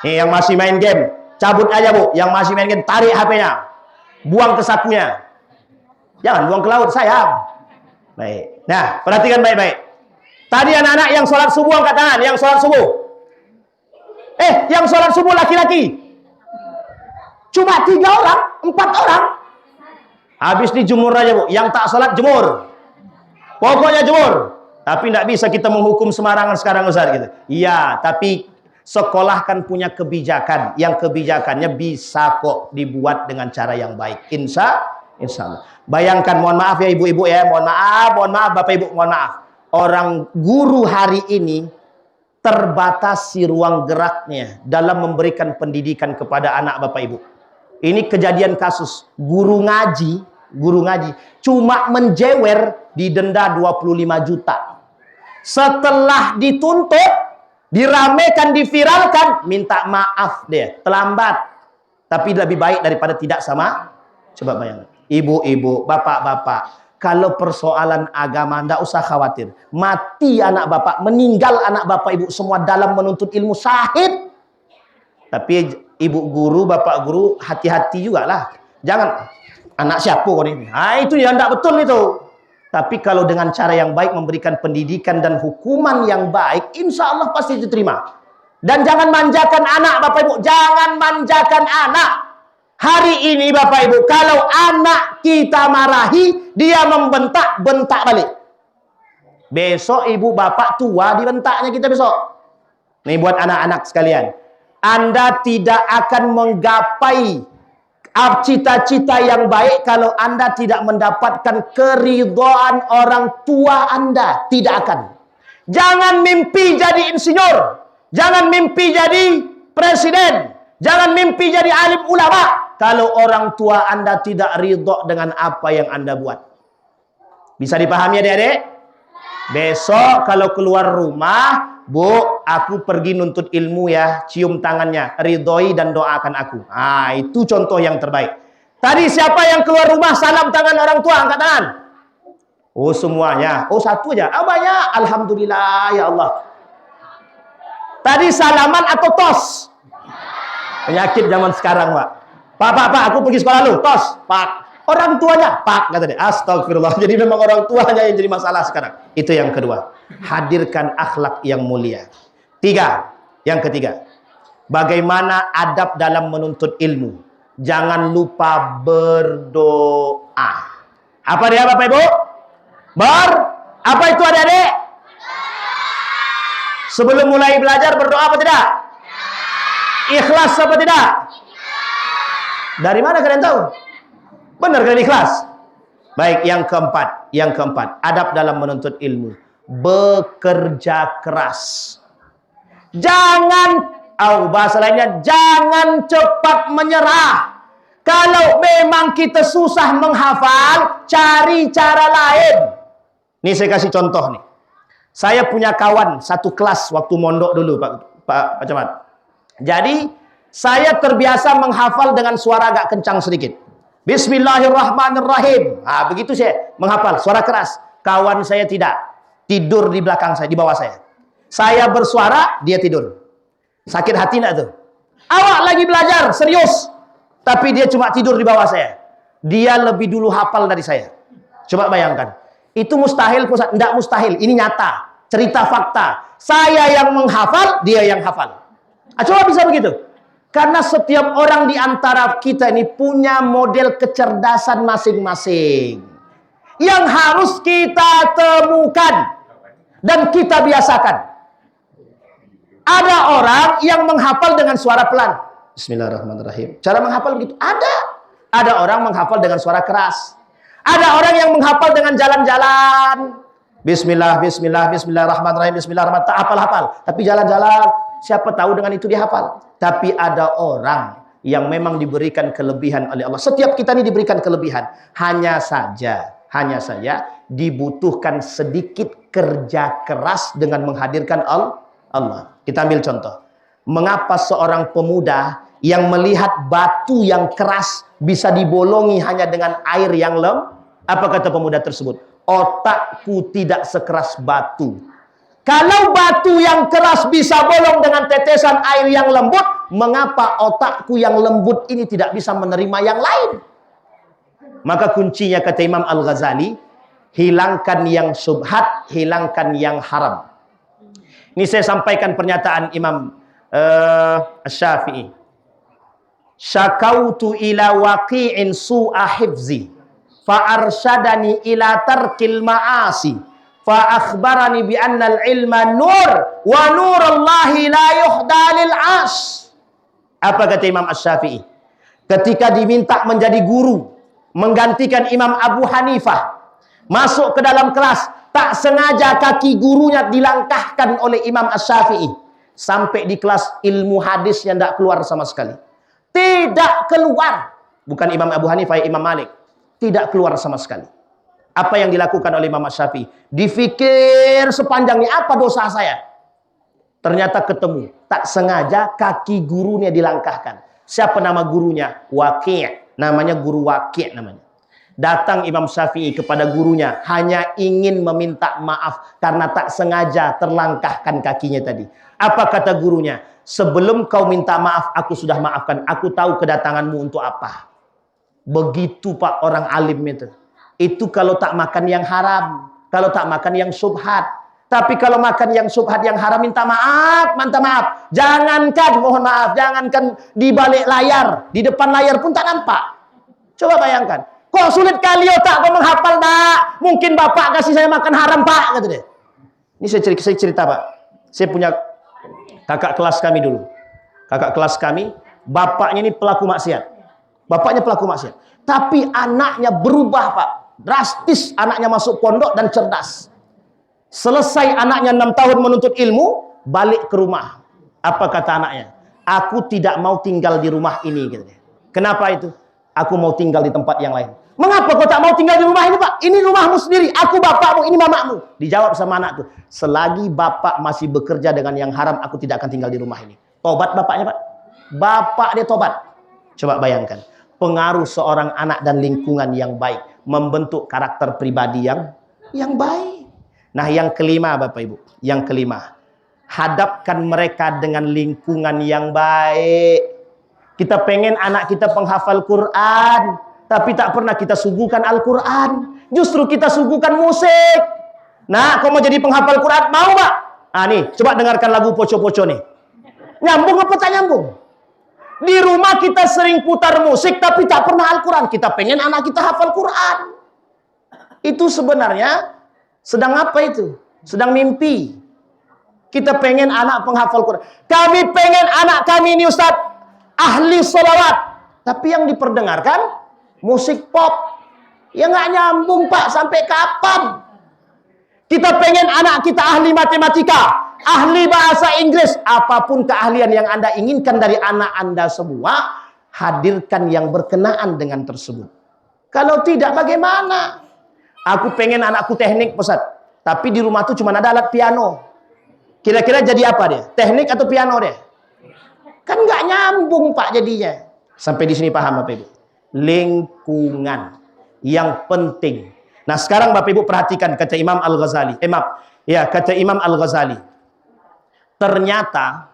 Nih, yang masih main game, cabut aja Bu. Yang masih main game, tarik HP-nya. Buang ke sakunya. Jangan buang ke laut, sayang. Baik. Nah, perhatikan baik-baik. Tadi anak-anak yang sholat subuh angkat tangan, yang sholat subuh. Yang sholat subuh laki-laki cuma 3 orang, 4 orang. Habis dijemur aja, Bu. Yang tak sholat jemur. Pokoknya jemur. Tapi tidak bisa kita menghukum sembarangan sekarang, Ustaz gitu. Iya, tapi sekolah kan punya kebijakan. Yang kebijakannya bisa kok dibuat dengan cara yang baik. Insya Allah. Bayangkan, mohon maaf ya ibu-ibu ya, mohon maaf Bapak Ibu, mohon maaf. Orang guru hari ini terbatasi ruang geraknya dalam memberikan pendidikan kepada anak Bapak Ibu. Ini kejadian kasus guru ngaji cuma menjewer didenda 25 juta. Setelah dituntut, diramekan, diviralkan, minta maaf dia, terlambat. Tapi lebih baik daripada tidak sama. Coba bayangkan. Ibu-ibu, bapak-bapak, kalau persoalan agama tidak usah khawatir. Mati anak bapak, meninggal anak bapak ibu semua dalam menuntut ilmu, syahid. Tapi ibu guru, bapak guru, hati-hati juga lah. Jangan, anak siapa kau ini? Itu yang tidak betul itu. Tapi kalau dengan cara yang baik, memberikan pendidikan dan hukuman yang baik, insya Allah pasti diterima. Dan jangan manjakan anak, Bapak Ibu. Jangan manjakan anak. Hari ini, Bapak Ibu, kalau anak kita marahi, dia membentak, bentak balik. Besok ibu bapak tua, dibentaknya kita besok. Nih buat anak-anak sekalian. Anda tidak akan menggapai cita-cita yang baik kalau Anda tidak mendapatkan keridhaan orang tua Anda. Tidak akan. Jangan mimpi jadi insinyur. Jangan mimpi jadi presiden. Jangan mimpi jadi alim ulama kalau orang tua Anda tidak ridho dengan apa yang Anda buat. Bisa dipahami adik-adik? Besok kalau keluar rumah, Bu, aku pergi nuntut ilmu ya, cium tangannya, ridhoi dan doakan aku. Itu contoh yang terbaik. Tadi siapa yang keluar rumah salam tangan orang tua, angkat tangan. Oh semuanya. Oh satu aja. Banyak. Alhamdulillah ya Allah. Tadi salaman atau tos? Penyakit zaman sekarang, Pak. Pak, aku pergi sekolah lu, tos, Pak. Orang tuanya, Pak, kata dia. Astagfirullah. Jadi memang orang tuanya yang jadi masalah sekarang. Itu yang kedua. Hadirkan akhlak yang mulia. Yang ketiga. Bagaimana adab dalam menuntut ilmu. Jangan lupa berdoa. Apa dia, Bapak Ibu? Apa itu adik-adik? Sebelum mulai belajar berdoa apa tidak? Ikhlas apa tidak? Dari mana kalian tahu? Benar kalian ikhlas? Baik, yang keempat, adab dalam menuntut ilmu. Bekerja keras. Jangan, bahasa lainnya, jangan cepat menyerah. Kalau memang kita susah menghafal, cari cara lain. Nih saya kasih contoh nih. Saya punya kawan satu kelas waktu mondok dulu, Pak Camat. Jadi, saya terbiasa menghafal dengan suara agak kencang sedikit. Bismillahirrahmanirrahim. Begitu saya menghafal, suara keras. Kawan saya tidak. Tidur di belakang saya, di bawah saya. Saya bersuara, dia tidur. Sakit hati enggak tuh? Awak lagi belajar, serius. Tapi dia cuma tidur di bawah saya. Dia lebih dulu hafal dari saya. Coba bayangkan. Itu mustahil, enggak mustahil. Ini nyata. Cerita fakta. Saya yang menghafal, dia yang hafal. Coba bisa begitu. Karena setiap orang di antara kita ini punya model kecerdasan masing-masing. Yang harus kita temukan. Dan kita biasakan. Ada orang yang menghafal dengan suara pelan. Bismillahirrahmanirrahim. Cara menghafal begitu. Ada orang menghafal dengan suara keras. Ada orang yang menghafal dengan jalan-jalan. Bismillahirrahmanirrahim. Bismillahirrahmanirrahim. Tak hafal-hafal. Tapi jalan-jalan. Siapa tahu dengan itu dia hafal. Tapi ada orang yang memang diberikan kelebihan oleh Allah. Setiap kita ini diberikan kelebihan. Hanya saja dibutuhkan sedikit kerja keras dengan menghadirkan Allah. Kita ambil contoh. Mengapa seorang pemuda yang melihat batu yang keras bisa dibolongi hanya dengan air yang lembut? Apa kata pemuda tersebut? Otakku tidak sekeras batu. Kalau batu yang keras bisa bolong dengan tetesan air yang lembut, mengapa otakku yang lembut ini tidak bisa menerima yang lain? Maka kuncinya kata Imam Al-Ghazali, hilangkan yang syubhat, hilangkan yang haram. Ini saya sampaikan pernyataan Imam Asy-Syafi'i. Syakautu ila waqi'in su'a hifzi fa arsyadani ila tarkil ma'asi fa akhbarani bi anna al-ilma nur wa nurallahi la yuhda lil 'as. Apa kata Imam Asy-Syafi'i ketika diminta menjadi guru menggantikan Imam Abu Hanifah, masuk ke dalam kelas, tak sengaja kaki gurunya dilangkahkan oleh Imam Asy-Syafi'i sampai di kelas ilmu hadisnya tidak keluar sama sekali. Tidak keluar. Bukan Imam Abu Hanifah, Imam Malik. Tidak keluar sama sekali. Apa yang dilakukan oleh Imam Asy-Syafi'i? Difikir sepanjangnya, apa dosa saya? Ternyata ketemu. Tak sengaja kaki gurunya dilangkahkan. Siapa nama gurunya? Waqi'. Namanya guru Waqi' namanya. Datang Imam Syafi'i kepada gurunya, hanya ingin meminta maaf karena tak sengaja terlangkahkan kakinya tadi. Apa kata gurunya? Sebelum kau minta maaf, aku sudah maafkan. Aku tahu kedatanganmu untuk apa. Begitu Pak orang alim itu. Itu kalau tak makan yang haram, kalau tak makan yang syubhat. Tapi kalau makan yang syubhat, yang haram, minta maaf, minta maaf. Jangankan, mohon maaf, jangankan di balik layar, di depan layar pun tak nampak. Coba bayangkan. Kok sulit kali otak kau menghafal tak? Mungkin bapak kasih saya makan haram Pak, kata dia. Ini saya cerita Pak. Saya punya kakak kelas kami dulu. Kakak kelas kami, bapaknya ini pelaku maksiat. Bapaknya pelaku maksiat. Tapi anaknya berubah Pak. Drastis anaknya masuk pondok dan cerdas. Selesai anaknya 6 tahun menuntut ilmu, balik ke rumah. Apa kata anaknya? Aku tidak mau tinggal di rumah ini. Gitu. Kenapa itu? Aku mau tinggal di tempat yang lain. Mengapa kau tak mau tinggal di rumah ini Pak? Ini rumahmu sendiri. Aku bapakmu, ini mamamu. Dijawab sama anak tuh. Selagi bapak masih bekerja dengan yang haram, aku tidak akan tinggal di rumah ini. Tobat bapaknya Pak. Bapak dia tobat. Coba bayangkan. Pengaruh seorang anak dan lingkungan yang baik. Membentuk karakter pribadi yang baik. Nah yang kelima Bapak Ibu. Yang kelima. Hadapkan mereka dengan lingkungan yang baik. Kita pengen anak kita penghafal Quran, tapi tak pernah kita suguhkan Al-Quran. Justru kita suguhkan musik. Nah, kau mau jadi penghafal Quran? Mau Pak? Ah nih, coba dengarkan lagu Poco-Poco nih. Nyambung apa tak nyambung? Di rumah kita sering putar musik, tapi tak pernah Al-Quran. Kita pengen anak kita hafal Quran. Itu sebenarnya sedang apa itu? Sedang mimpi. Kita pengen anak penghafal Quran. Kami pengen anak kami ini Ustaz ahli sholawat, tapi yang diperdengarkan musik pop. Ya nggak nyambung Pak, sampai kapan? Kita pengen anak kita ahli matematika, ahli bahasa Inggris, apapun keahlian yang Anda inginkan dari anak Anda semua, hadirkan yang berkenaan dengan tersebut. Kalau tidak bagaimana? Aku pengen anakku teknik Ustaz, tapi di rumah tuh cuma ada alat piano. Kira-kira jadi apa dia? Teknik atau piano dia? Kan nggak nyambung Pak jadinya. Sampai di sini paham Bapak Ibu? Lingkungan yang penting. Nah sekarang Bapak Ibu perhatikan kata Imam Al-Ghazali. Kata Imam Al-Ghazali. Ternyata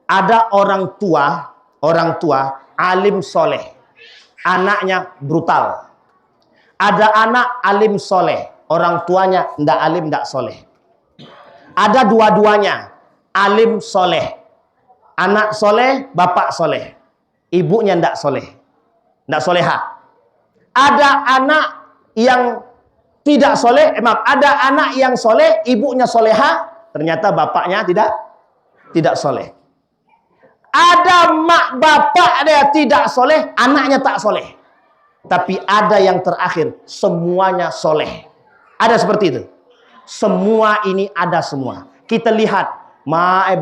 ada orang tua alim soleh. Anaknya brutal. Ada anak alim soleh. Orang tuanya ndak alim ndak soleh. Ada dua-duanya alim soleh. Anak soleh, bapak soleh. Ibunya ndak soleh. Ndak soleha. Ada anak yang tidak soleh. Ada anak yang soleh, ibunya soleha. Ternyata bapaknya tidak soleh. Ada mak bapak dia tidak soleh, anaknya tak soleh. Tapi ada yang terakhir, semuanya soleh. Ada seperti itu. Semua ini ada semua. Kita lihat,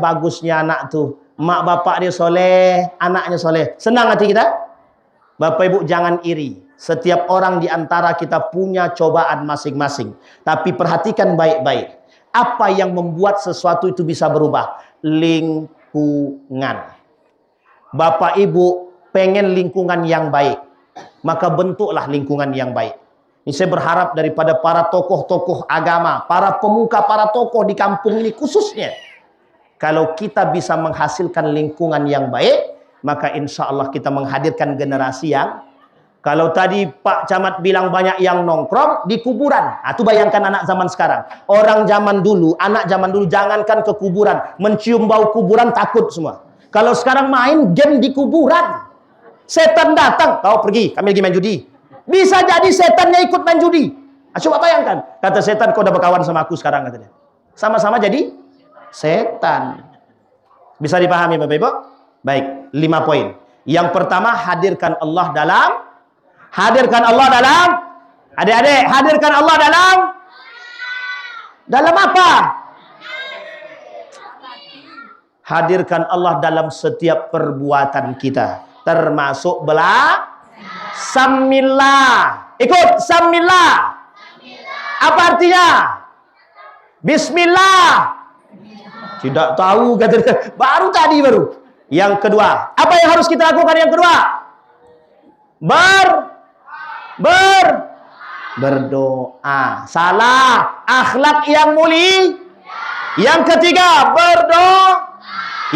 bagusnya anak tuh. Mak bapak dia soleh, anaknya soleh. Senang hati kita? Bapak Ibu jangan iri. Setiap orang di antara kita punya cobaan masing-masing. Tapi perhatikan baik-baik. Apa yang membuat sesuatu itu bisa berubah? Lingkungan. Bapak Ibu pengen lingkungan yang baik. Maka bentuklah lingkungan yang baik. Ini saya berharap daripada para tokoh-tokoh agama, para pemuka, para tokoh di kampung ini khususnya. Kalau kita bisa menghasilkan lingkungan yang baik, maka insya Allah kita menghadirkan generasi yang, kalau tadi Pak Camat bilang banyak yang nongkrong di kuburan. Nah, itu bayangkan anak zaman sekarang. Orang zaman dulu, anak zaman dulu jangankan ke kuburan, mencium bau kuburan takut semua. Kalau sekarang main game di kuburan, setan datang, kau pergi, kami lagi main judi. Bisa jadi setannya ikut main judi. Coba bayangkan, kata setan, kau udah berkawan sama aku sekarang, katanya. Sama-sama jadi setan. Bisa dipahami Bapak Ibu? Baik, 5 poin. Yang pertama, hadirkan Allah dalam adik-adik, hadirkan Allah dalam apa? Hadirkan Allah dalam setiap perbuatan kita, termasuk Samillah. Ikut, Samillah. Apa artinya? Bismillah. Tidak tahu, kata baru tadi. Yang kedua, apa yang harus kita lakukan yang kedua? Berdoa. Salah. Akhlak yang mulia. Yang ketiga, berdoa.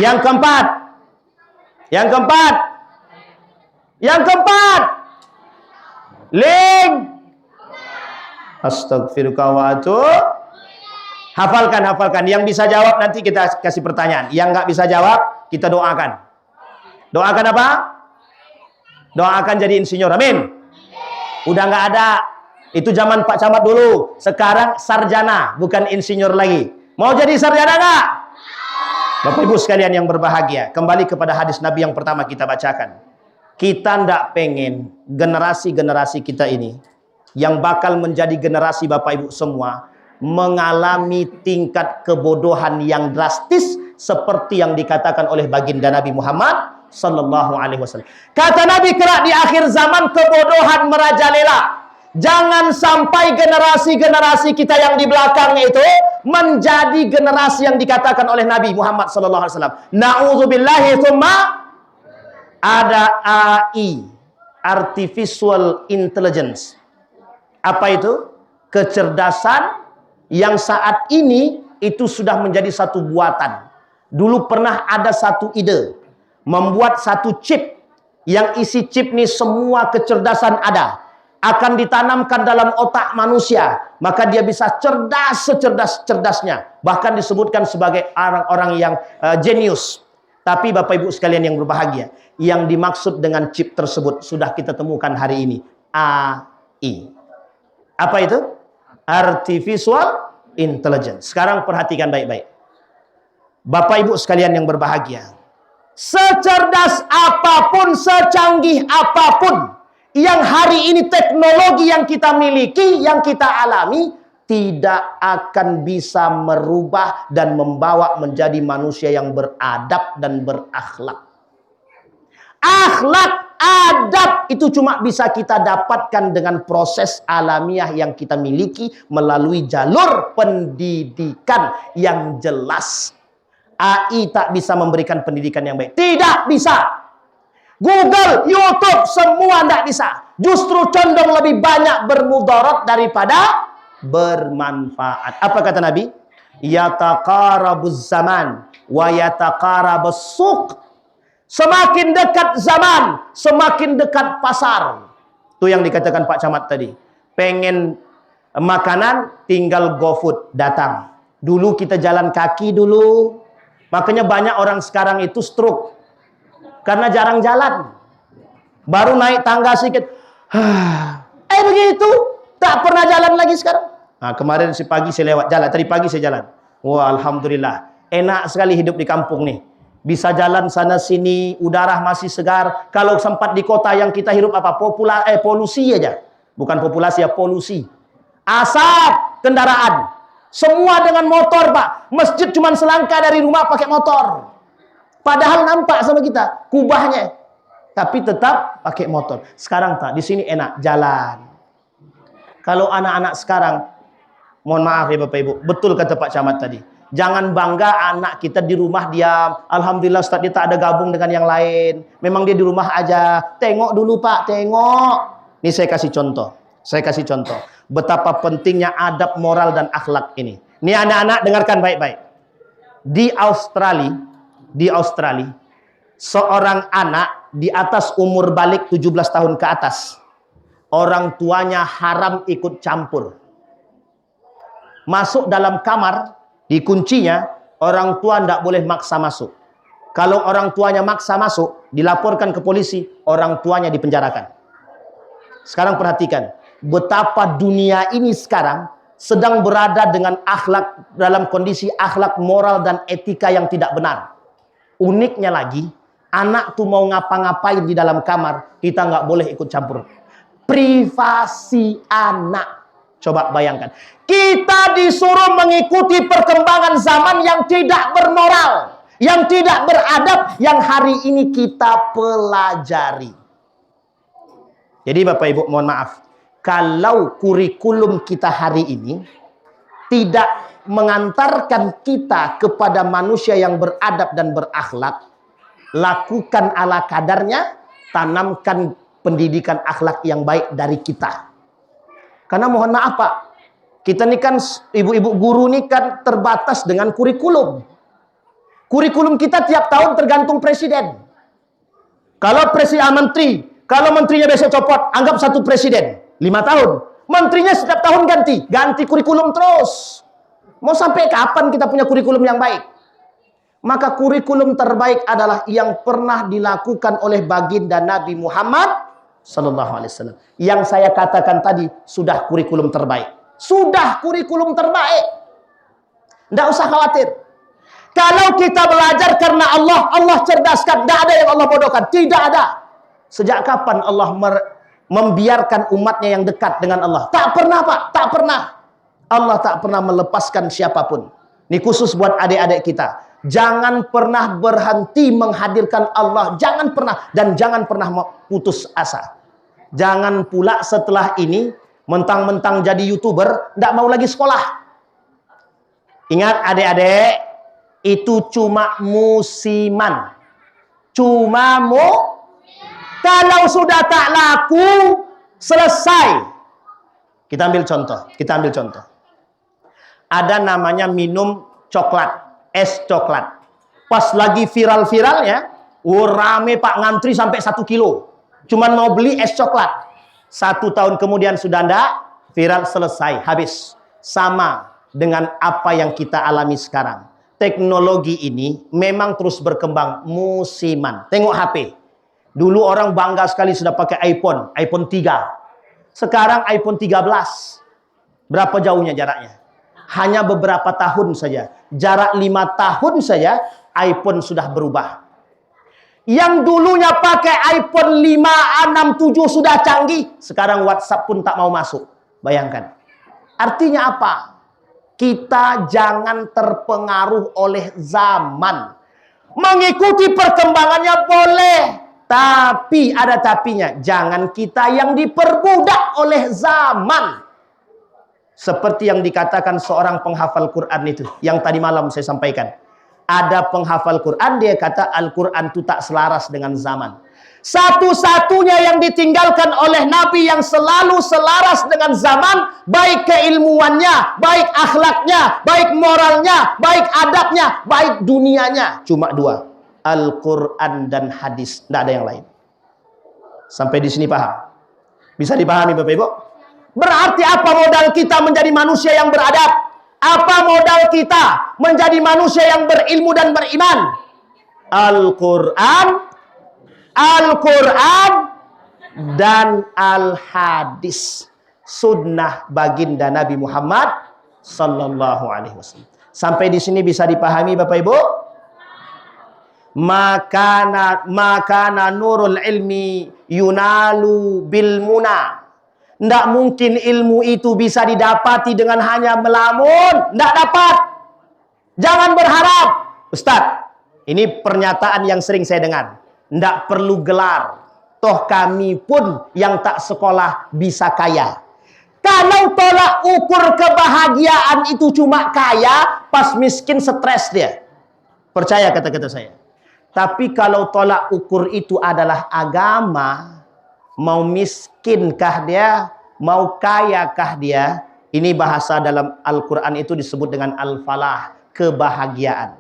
Yang keempat, link. Astagfirullah wa atuub. Hafalkan. Yang bisa jawab nanti kita kasih pertanyaan. Yang nggak bisa jawab, kita doakan. Doakan apa? Doakan jadi insinyur. Amin. Udah nggak ada. Itu zaman Pak Camat dulu. Sekarang sarjana, bukan insinyur lagi. Mau jadi sarjana nggak? Bapak Ibu sekalian yang berbahagia, kembali kepada hadis Nabi yang pertama kita bacakan. Kita ndak pengen generasi-generasi kita ini yang bakal menjadi generasi Bapak Ibu semua mengalami tingkat kebodohan yang drastis seperti yang dikatakan oleh baginda Nabi Muhammad sallallahu alaihi wasallam. Kata Nabi, kelak di akhir zaman kebodohan merajalela. Jangan sampai generasi-generasi kita yang di belakangnya itu menjadi generasi yang dikatakan oleh Nabi Muhammad sallallahu alaihi wasallam. Nauzubillahi tsumma ada AI, artificial intelligence. Apa itu? Kecerdasan yang saat ini itu sudah menjadi satu buatan. Dulu pernah ada satu ide membuat satu chip yang isi chip ini semua kecerdasan ada. Akan ditanamkan dalam otak manusia, maka dia bisa cerdas secerdas-cerdasnya, bahkan disebutkan sebagai orang-orang yang jenius. Tapi Bapak Ibu sekalian yang berbahagia, yang dimaksud dengan chip tersebut sudah kita temukan hari ini, AI. Apa itu? Artificial Intelligence. Sekarang perhatikan baik-baik, Bapak Ibu sekalian yang berbahagia, secerdas apapun, secanggih apapun yang hari ini teknologi yang kita miliki, yang kita alami, tidak akan bisa merubah dan membawa menjadi manusia yang beradab dan berakhlak. Akhlak, adab itu cuma bisa kita dapatkan dengan proses alamiah yang kita miliki melalui jalur pendidikan yang jelas. AI tak bisa memberikan pendidikan yang baik. Tidak bisa. Google, YouTube, semua tidak bisa. Justru condong lebih banyak bermudarat daripada bermanfaat. Apa kata Nabi? Yataqarabuz zaman wa yataqarabus suq. Semakin dekat zaman, semakin dekat pasar. Itu yang dikatakan Pak Camat tadi. Pengen makanan, tinggal GoFood datang. Dulu kita jalan kaki dulu. Makanya banyak orang sekarang itu stroke. Karena jarang jalan. Baru naik tangga sedikit. Begitu. Tak pernah jalan lagi sekarang. Nah, kemarin si pagi saya lewat jalan. Tadi pagi saya jalan. Wah, alhamdulillah. Enak sekali hidup di kampung nih. Bisa jalan sana sini. Udara masih segar. Kalau sempat di kota yang kita hidup apa? Polusi aja. Bukan populasi ya, polusi. Asap kendaraan. Semua dengan motor, Pak. Masjid cuma selangkah dari rumah pakai motor. Padahal nampak sama kita kubahnya, tapi tetap pakai motor. Sekarang tak, di sini enak jalan. Kalau anak-anak sekarang, mohon maaf ya Bapak Ibu, betul kata Pak Camat tadi. Jangan bangga anak kita di rumah diam. Alhamdulillah Ustaz, dia tak ada gabung dengan yang lain. Memang dia di rumah aja. Tengok dulu Pak, tengok. Ini saya kasih contoh. Betapa pentingnya adab, moral dan akhlak ini. Ini anak-anak dengarkan baik-baik. Di Australia, seorang anak di atas umur balik 17 tahun ke atas, orang tuanya haram ikut campur. Masuk dalam kamar, dikuncinya, orang tua tidak boleh maksa masuk. Kalau orang tuanya maksa masuk, dilaporkan ke polisi, orang tuanya dipenjarakan. Sekarang perhatikan, betapa dunia ini sekarang sedang berada dengan akhlak, dalam kondisi akhlak moral dan etika yang tidak benar. Uniknya lagi, anak tuh mau ngapa-ngapain di dalam kamar, kita nggak boleh ikut campur. Privasi anak. Coba bayangkan, kita disuruh mengikuti perkembangan zaman yang tidak bermoral, yang tidak beradab, yang hari ini kita pelajari. Jadi Bapak Ibu mohon maaf, kalau kurikulum kita hari ini tidak mengantarkan kita kepada manusia yang beradab dan berakhlak, lakukan ala kadarnya, tanamkan pendidikan akhlak yang baik dari kita. Karena mohon maaf Pak, kita ini kan ibu-ibu guru ini kan terbatas dengan kurikulum. Kurikulum kita tiap tahun tergantung presiden. Kalau presiden menteri, kalau menterinya besok copot, anggap satu presiden 5 tahun. Menterinya setiap tahun ganti kurikulum terus. Mau sampai kapan kita punya kurikulum yang baik? Maka kurikulum terbaik adalah yang pernah dilakukan oleh baginda Nabi Muhammad Sallallahu Alaihi Wasallam. Yang saya katakan tadi sudah kurikulum terbaik. Sudah kurikulum terbaik. Tidak usah khawatir. Kalau kita belajar karena Allah, Allah cerdaskan. Tidak ada yang Allah bodohkan. Tidak ada. Sejak kapan Allah membiarkan umatnya yang dekat dengan Allah? Tak pernah Pak, tak pernah. Allah tak pernah melepaskan siapapun. Ini khusus buat adik-adik kita. Jangan pernah berhenti menghadirkan Allah. Jangan pernah. Dan jangan pernah putus asa. Jangan pula setelah ini mentang-mentang jadi YouTuber, tidak mau lagi sekolah. Ingat adik-adik, itu cuma musiman. Kalau sudah tak laku, selesai. Kita ambil contoh. Ada namanya minum coklat, es coklat. Pas lagi viral-viralnya, rame Pak, ngantri sampai 1 kilo. Cuman mau beli es coklat. 1 tahun kemudian sudah ndak, viral, selesai, habis. Sama dengan apa yang kita alami sekarang. Teknologi ini memang terus berkembang musiman. Tengok HP. Dulu orang bangga sekali sudah pakai iPhone 3. Sekarang iPhone 13. Berapa jauhnya jaraknya? Hanya beberapa tahun saja. Jarak 5 tahun saja iPhone sudah berubah. Yang dulunya pakai iPhone 5, 6, 7 sudah canggih. Sekarang WhatsApp pun tak mau masuk. Bayangkan. Artinya apa? Kita jangan terpengaruh oleh zaman. Mengikuti perkembangannya boleh. Tapi ada tapinya. Jangan kita yang diperbudak oleh zaman. Seperti yang dikatakan seorang penghafal Quran itu. Yang tadi malam saya sampaikan. Ada penghafal Quran, dia kata Al-Quran itu tak selaras dengan zaman. Satu-satunya yang ditinggalkan oleh Nabi yang selalu selaras dengan zaman, baik keilmuannya, baik akhlaknya, baik moralnya, baik adabnya, baik dunianya. Cuma 2. Al-Quran dan hadis. Tidak ada yang lain. Sampai di sini paham? Bisa dipahami Bapak Ibu? Berarti apa modal kita menjadi manusia yang beradab? Apa modal kita menjadi manusia yang berilmu dan beriman? Al-Quran dan Al-Hadis. Sunnah baginda Nabi Muhammad Sallallahu Alaihi Wasallam. Sampai di sini bisa dipahami Bapak Ibu? Makana nurul ilmi yunalu bil muna. Tidak mungkin ilmu itu bisa didapati dengan hanya melamun. Tidak dapat. Jangan berharap. Ustadz, ini pernyataan yang sering saya dengar. Tidak perlu gelar. Toh kami pun yang tak sekolah bisa kaya. Kalau tolak ukur kebahagiaan itu cuma kaya, pas miskin stres dia. Percaya kata-kata saya. Tapi kalau tolak ukur itu adalah agama, mau miskinkah dia, mau kayakah dia, ini bahasa dalam Al-Quran itu disebut dengan al-falah, kebahagiaan.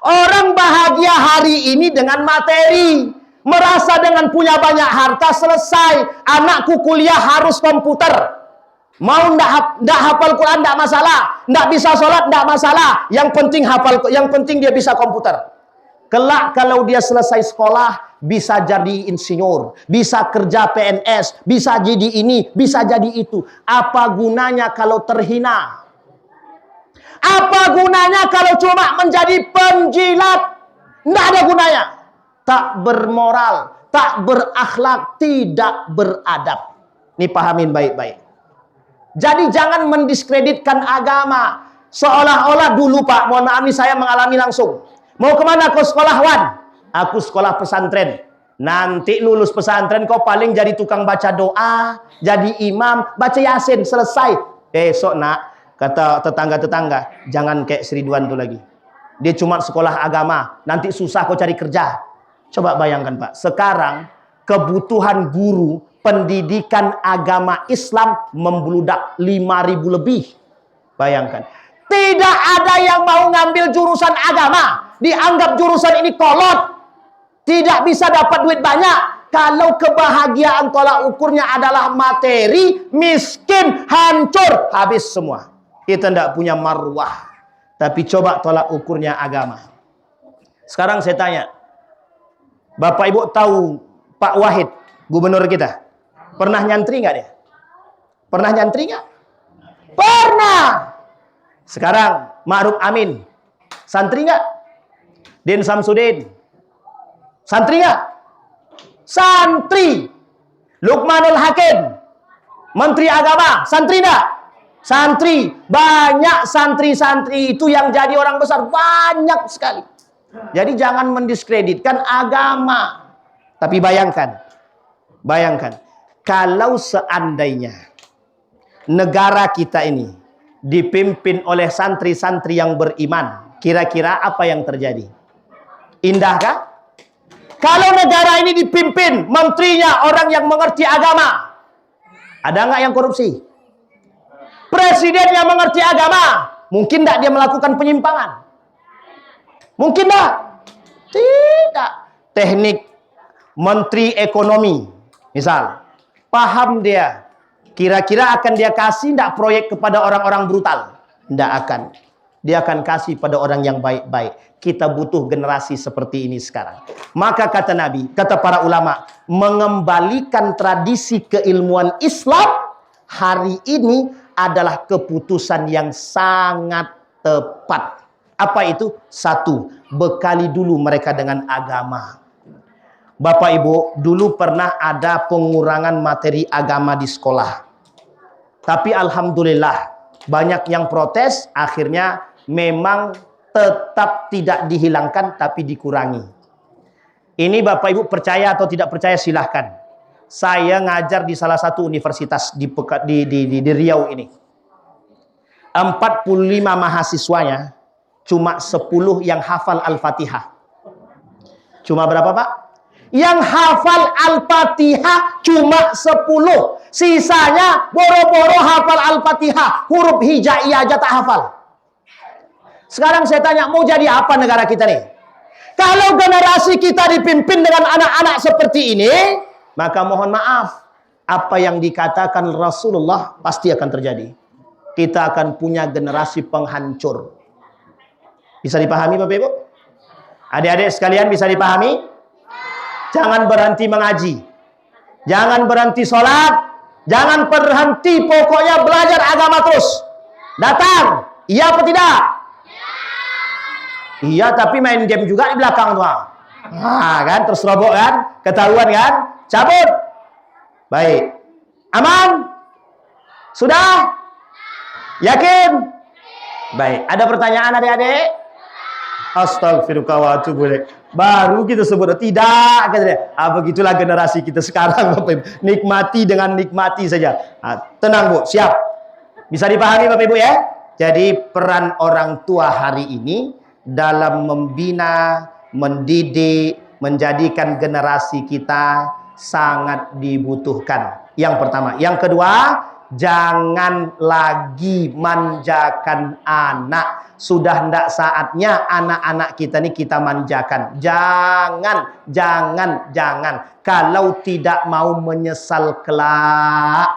Orang bahagia hari ini dengan materi, merasa dengan punya banyak harta selesai, anakku kuliah harus komputer. Mau ndak hafal Quran ndak masalah, ndak bisa sholat ndak masalah, yang penting hafal, yang penting dia bisa komputer. Kelak kalau dia selesai sekolah, bisa jadi insinyur, bisa kerja PNS, bisa jadi ini, bisa jadi itu. Apa gunanya kalau terhina? Apa gunanya kalau cuma menjadi penjilat? Tidak ada gunanya. Tak bermoral, tak berakhlak, tidak beradab. Ini pahamin baik-baik. Jadi jangan mendiskreditkan agama. Seolah-olah dulu Pak, mohon maaf nih saya mengalami langsung. Mau kemana kau sekolah Wan? Aku sekolah pesantren. Nanti lulus pesantren kau paling jadi tukang baca doa, jadi imam, baca yasin, selesai. Besok nak, kata tetangga-tetangga, jangan kayak Sri Duan tuh lagi. Dia cuma sekolah agama, nanti susah kau cari kerja. Coba bayangkan Pak, sekarang kebutuhan guru pendidikan agama Islam membludak 5.000 lebih. Bayangkan. Tidak ada yang mau ngambil jurusan agama. Dianggap jurusan ini kolot. Tidak bisa dapat duit banyak. Kalau kebahagiaan tolak ukurnya adalah materi, miskin, hancur, habis semua. Kita tidak punya marwah. Tapi coba tolak ukurnya agama. Sekarang saya tanya. Bapak Ibu tahu Pak Wahid, gubernur kita? Pernah nyantri nggak dia? Pernah nyantri nggak? Pernah. Sekarang Ma'ruf Amin, santri nggak? Din Samsudin, santri nggak? Santri. Lukmanul Hakim, Menteri Agama, santri nggak? Santri. Banyak santri-santri itu yang jadi orang besar, banyak sekali. Jadi jangan mendiskreditkan agama. Tapi bayangkan, kalau seandainya negara kita ini dipimpin oleh santri-santri yang beriman, kira-kira apa yang terjadi? Indahkah? Kalau negara ini dipimpin menterinya orang yang mengerti agama, ada nggak yang korupsi? Presiden yang mengerti agama, mungkin nggak dia melakukan penyimpangan? Mungkin nggak? Tidak. Teknik menteri ekonomi, misal, paham dia, kira-kira akan dia kasih tidak proyek kepada orang-orang brutal? Tidak akan. Dia akan kasih pada orang yang baik-baik. Kita butuh generasi seperti ini sekarang. Maka kata Nabi, kata para ulama, mengembalikan tradisi keilmuan Islam hari ini adalah keputusan yang sangat tepat. Apa itu? Satu, bekali dulu mereka dengan agama. Bapak Ibu, dulu pernah ada pengurangan materi agama di sekolah. Tapi alhamdulillah, banyak yang protes, akhirnya memang tetap tidak dihilangkan, tapi dikurangi. Ini Bapak Ibu percaya atau tidak percaya silahkan. Saya ngajar di salah satu universitas di Riau ini. 45 mahasiswanya, cuma 10 yang hafal Al-Fatihah. Cuma berapa Pak? Yang hafal Al-Fatihah cuma 10. Sisanya boro-boro hafal Al-Fatihah. Huruf hijaiyah aja tak hafal. Sekarang saya tanya, mau jadi apa negara kita nih? Kalau generasi kita dipimpin dengan anak-anak seperti ini, maka mohon maaf, apa yang dikatakan Rasulullah pasti akan terjadi. Kita akan punya generasi penghancur. Bisa dipahami Bapak Ibu? Adik-adik sekalian bisa dipahami? Jangan berhenti mengaji. Jangan berhenti sholat. Jangan berhenti pokoknya belajar agama terus. Datang. Iya apa tidak? Iya, tapi main game juga di belakang tuh. Nah, kan terus robok kan? Ketahuan kan? Cabut. Baik. Aman? Sudah? Yakin? Baik. Ada pertanyaan adik-adik? Astagfirullah wa atubu ilaik. Baru kita sebut tidak, kata dia. Begitulah generasi kita sekarang, Bapak Ibu. Nikmati dengan nikmati saja. Tenang Bu, siap. Bisa dipahami Bapak Ibu ya? Jadi peran orang tua hari ini dalam membina, mendidik, menjadikan generasi kita sangat dibutuhkan. Yang pertama. Yang kedua, jangan lagi manjakan anak. Sudah hendak saatnya anak-anak kita ini kita manjakan. Jangan. Kalau tidak mau menyesal kelak.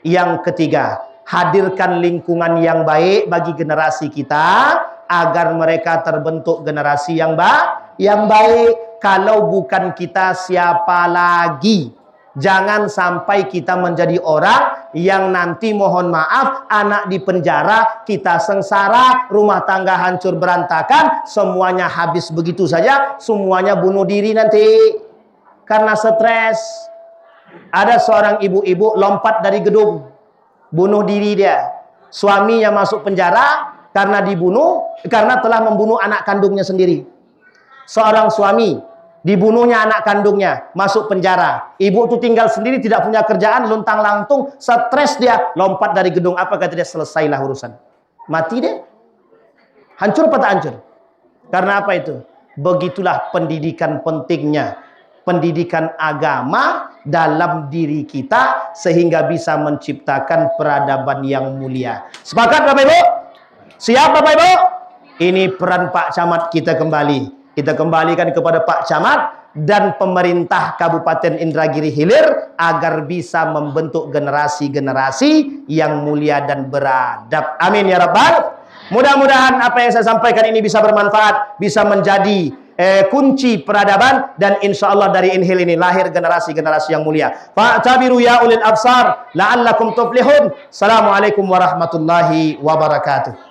Yang ketiga, hadirkan lingkungan yang baik bagi generasi kita agar mereka terbentuk generasi yang baik. yang baik. Kalau bukan kita, siapa lagi? Jangan sampai kita menjadi orang yang nanti mohon maaf anak di penjara, kita sengsara, rumah tangga hancur berantakan, semuanya habis begitu saja, semuanya bunuh diri nanti karena stres. Ada seorang ibu-ibu lompat dari gedung, bunuh diri dia. Suaminya masuk penjara karena telah membunuh anak kandungnya sendiri. Seorang suami dibunuhnya anak kandungnya, masuk penjara. Ibu itu tinggal sendiri, tidak punya kerjaan, luntang-lantung, stres dia, lompat dari gedung. Apa kata dia? Selesailah urusan. Mati dia. Hancur apa tak hancur? Karena apa itu? Begitulah pendidikan pentingnya. Pendidikan agama dalam diri kita sehingga bisa menciptakan peradaban yang mulia. Sepakat Bapak Ibu? Siap Bapak Ibu? Ini peran Pak Camat kita kembali. Kita kembalikan kepada Pak Camat dan pemerintah Kabupaten Indragiri Hilir agar bisa membentuk generasi-generasi yang mulia dan beradab. Amin ya Rabbal. Mudah-mudahan apa yang saya sampaikan ini bisa bermanfaat, bisa menjadi kunci peradaban, dan insya Allah dari Inhil ini lahir generasi-generasi yang mulia. Fa'tabiru ya ulil absar la'allakum tuflihun. Assalamualaikum warahmatullahi wabarakatuh.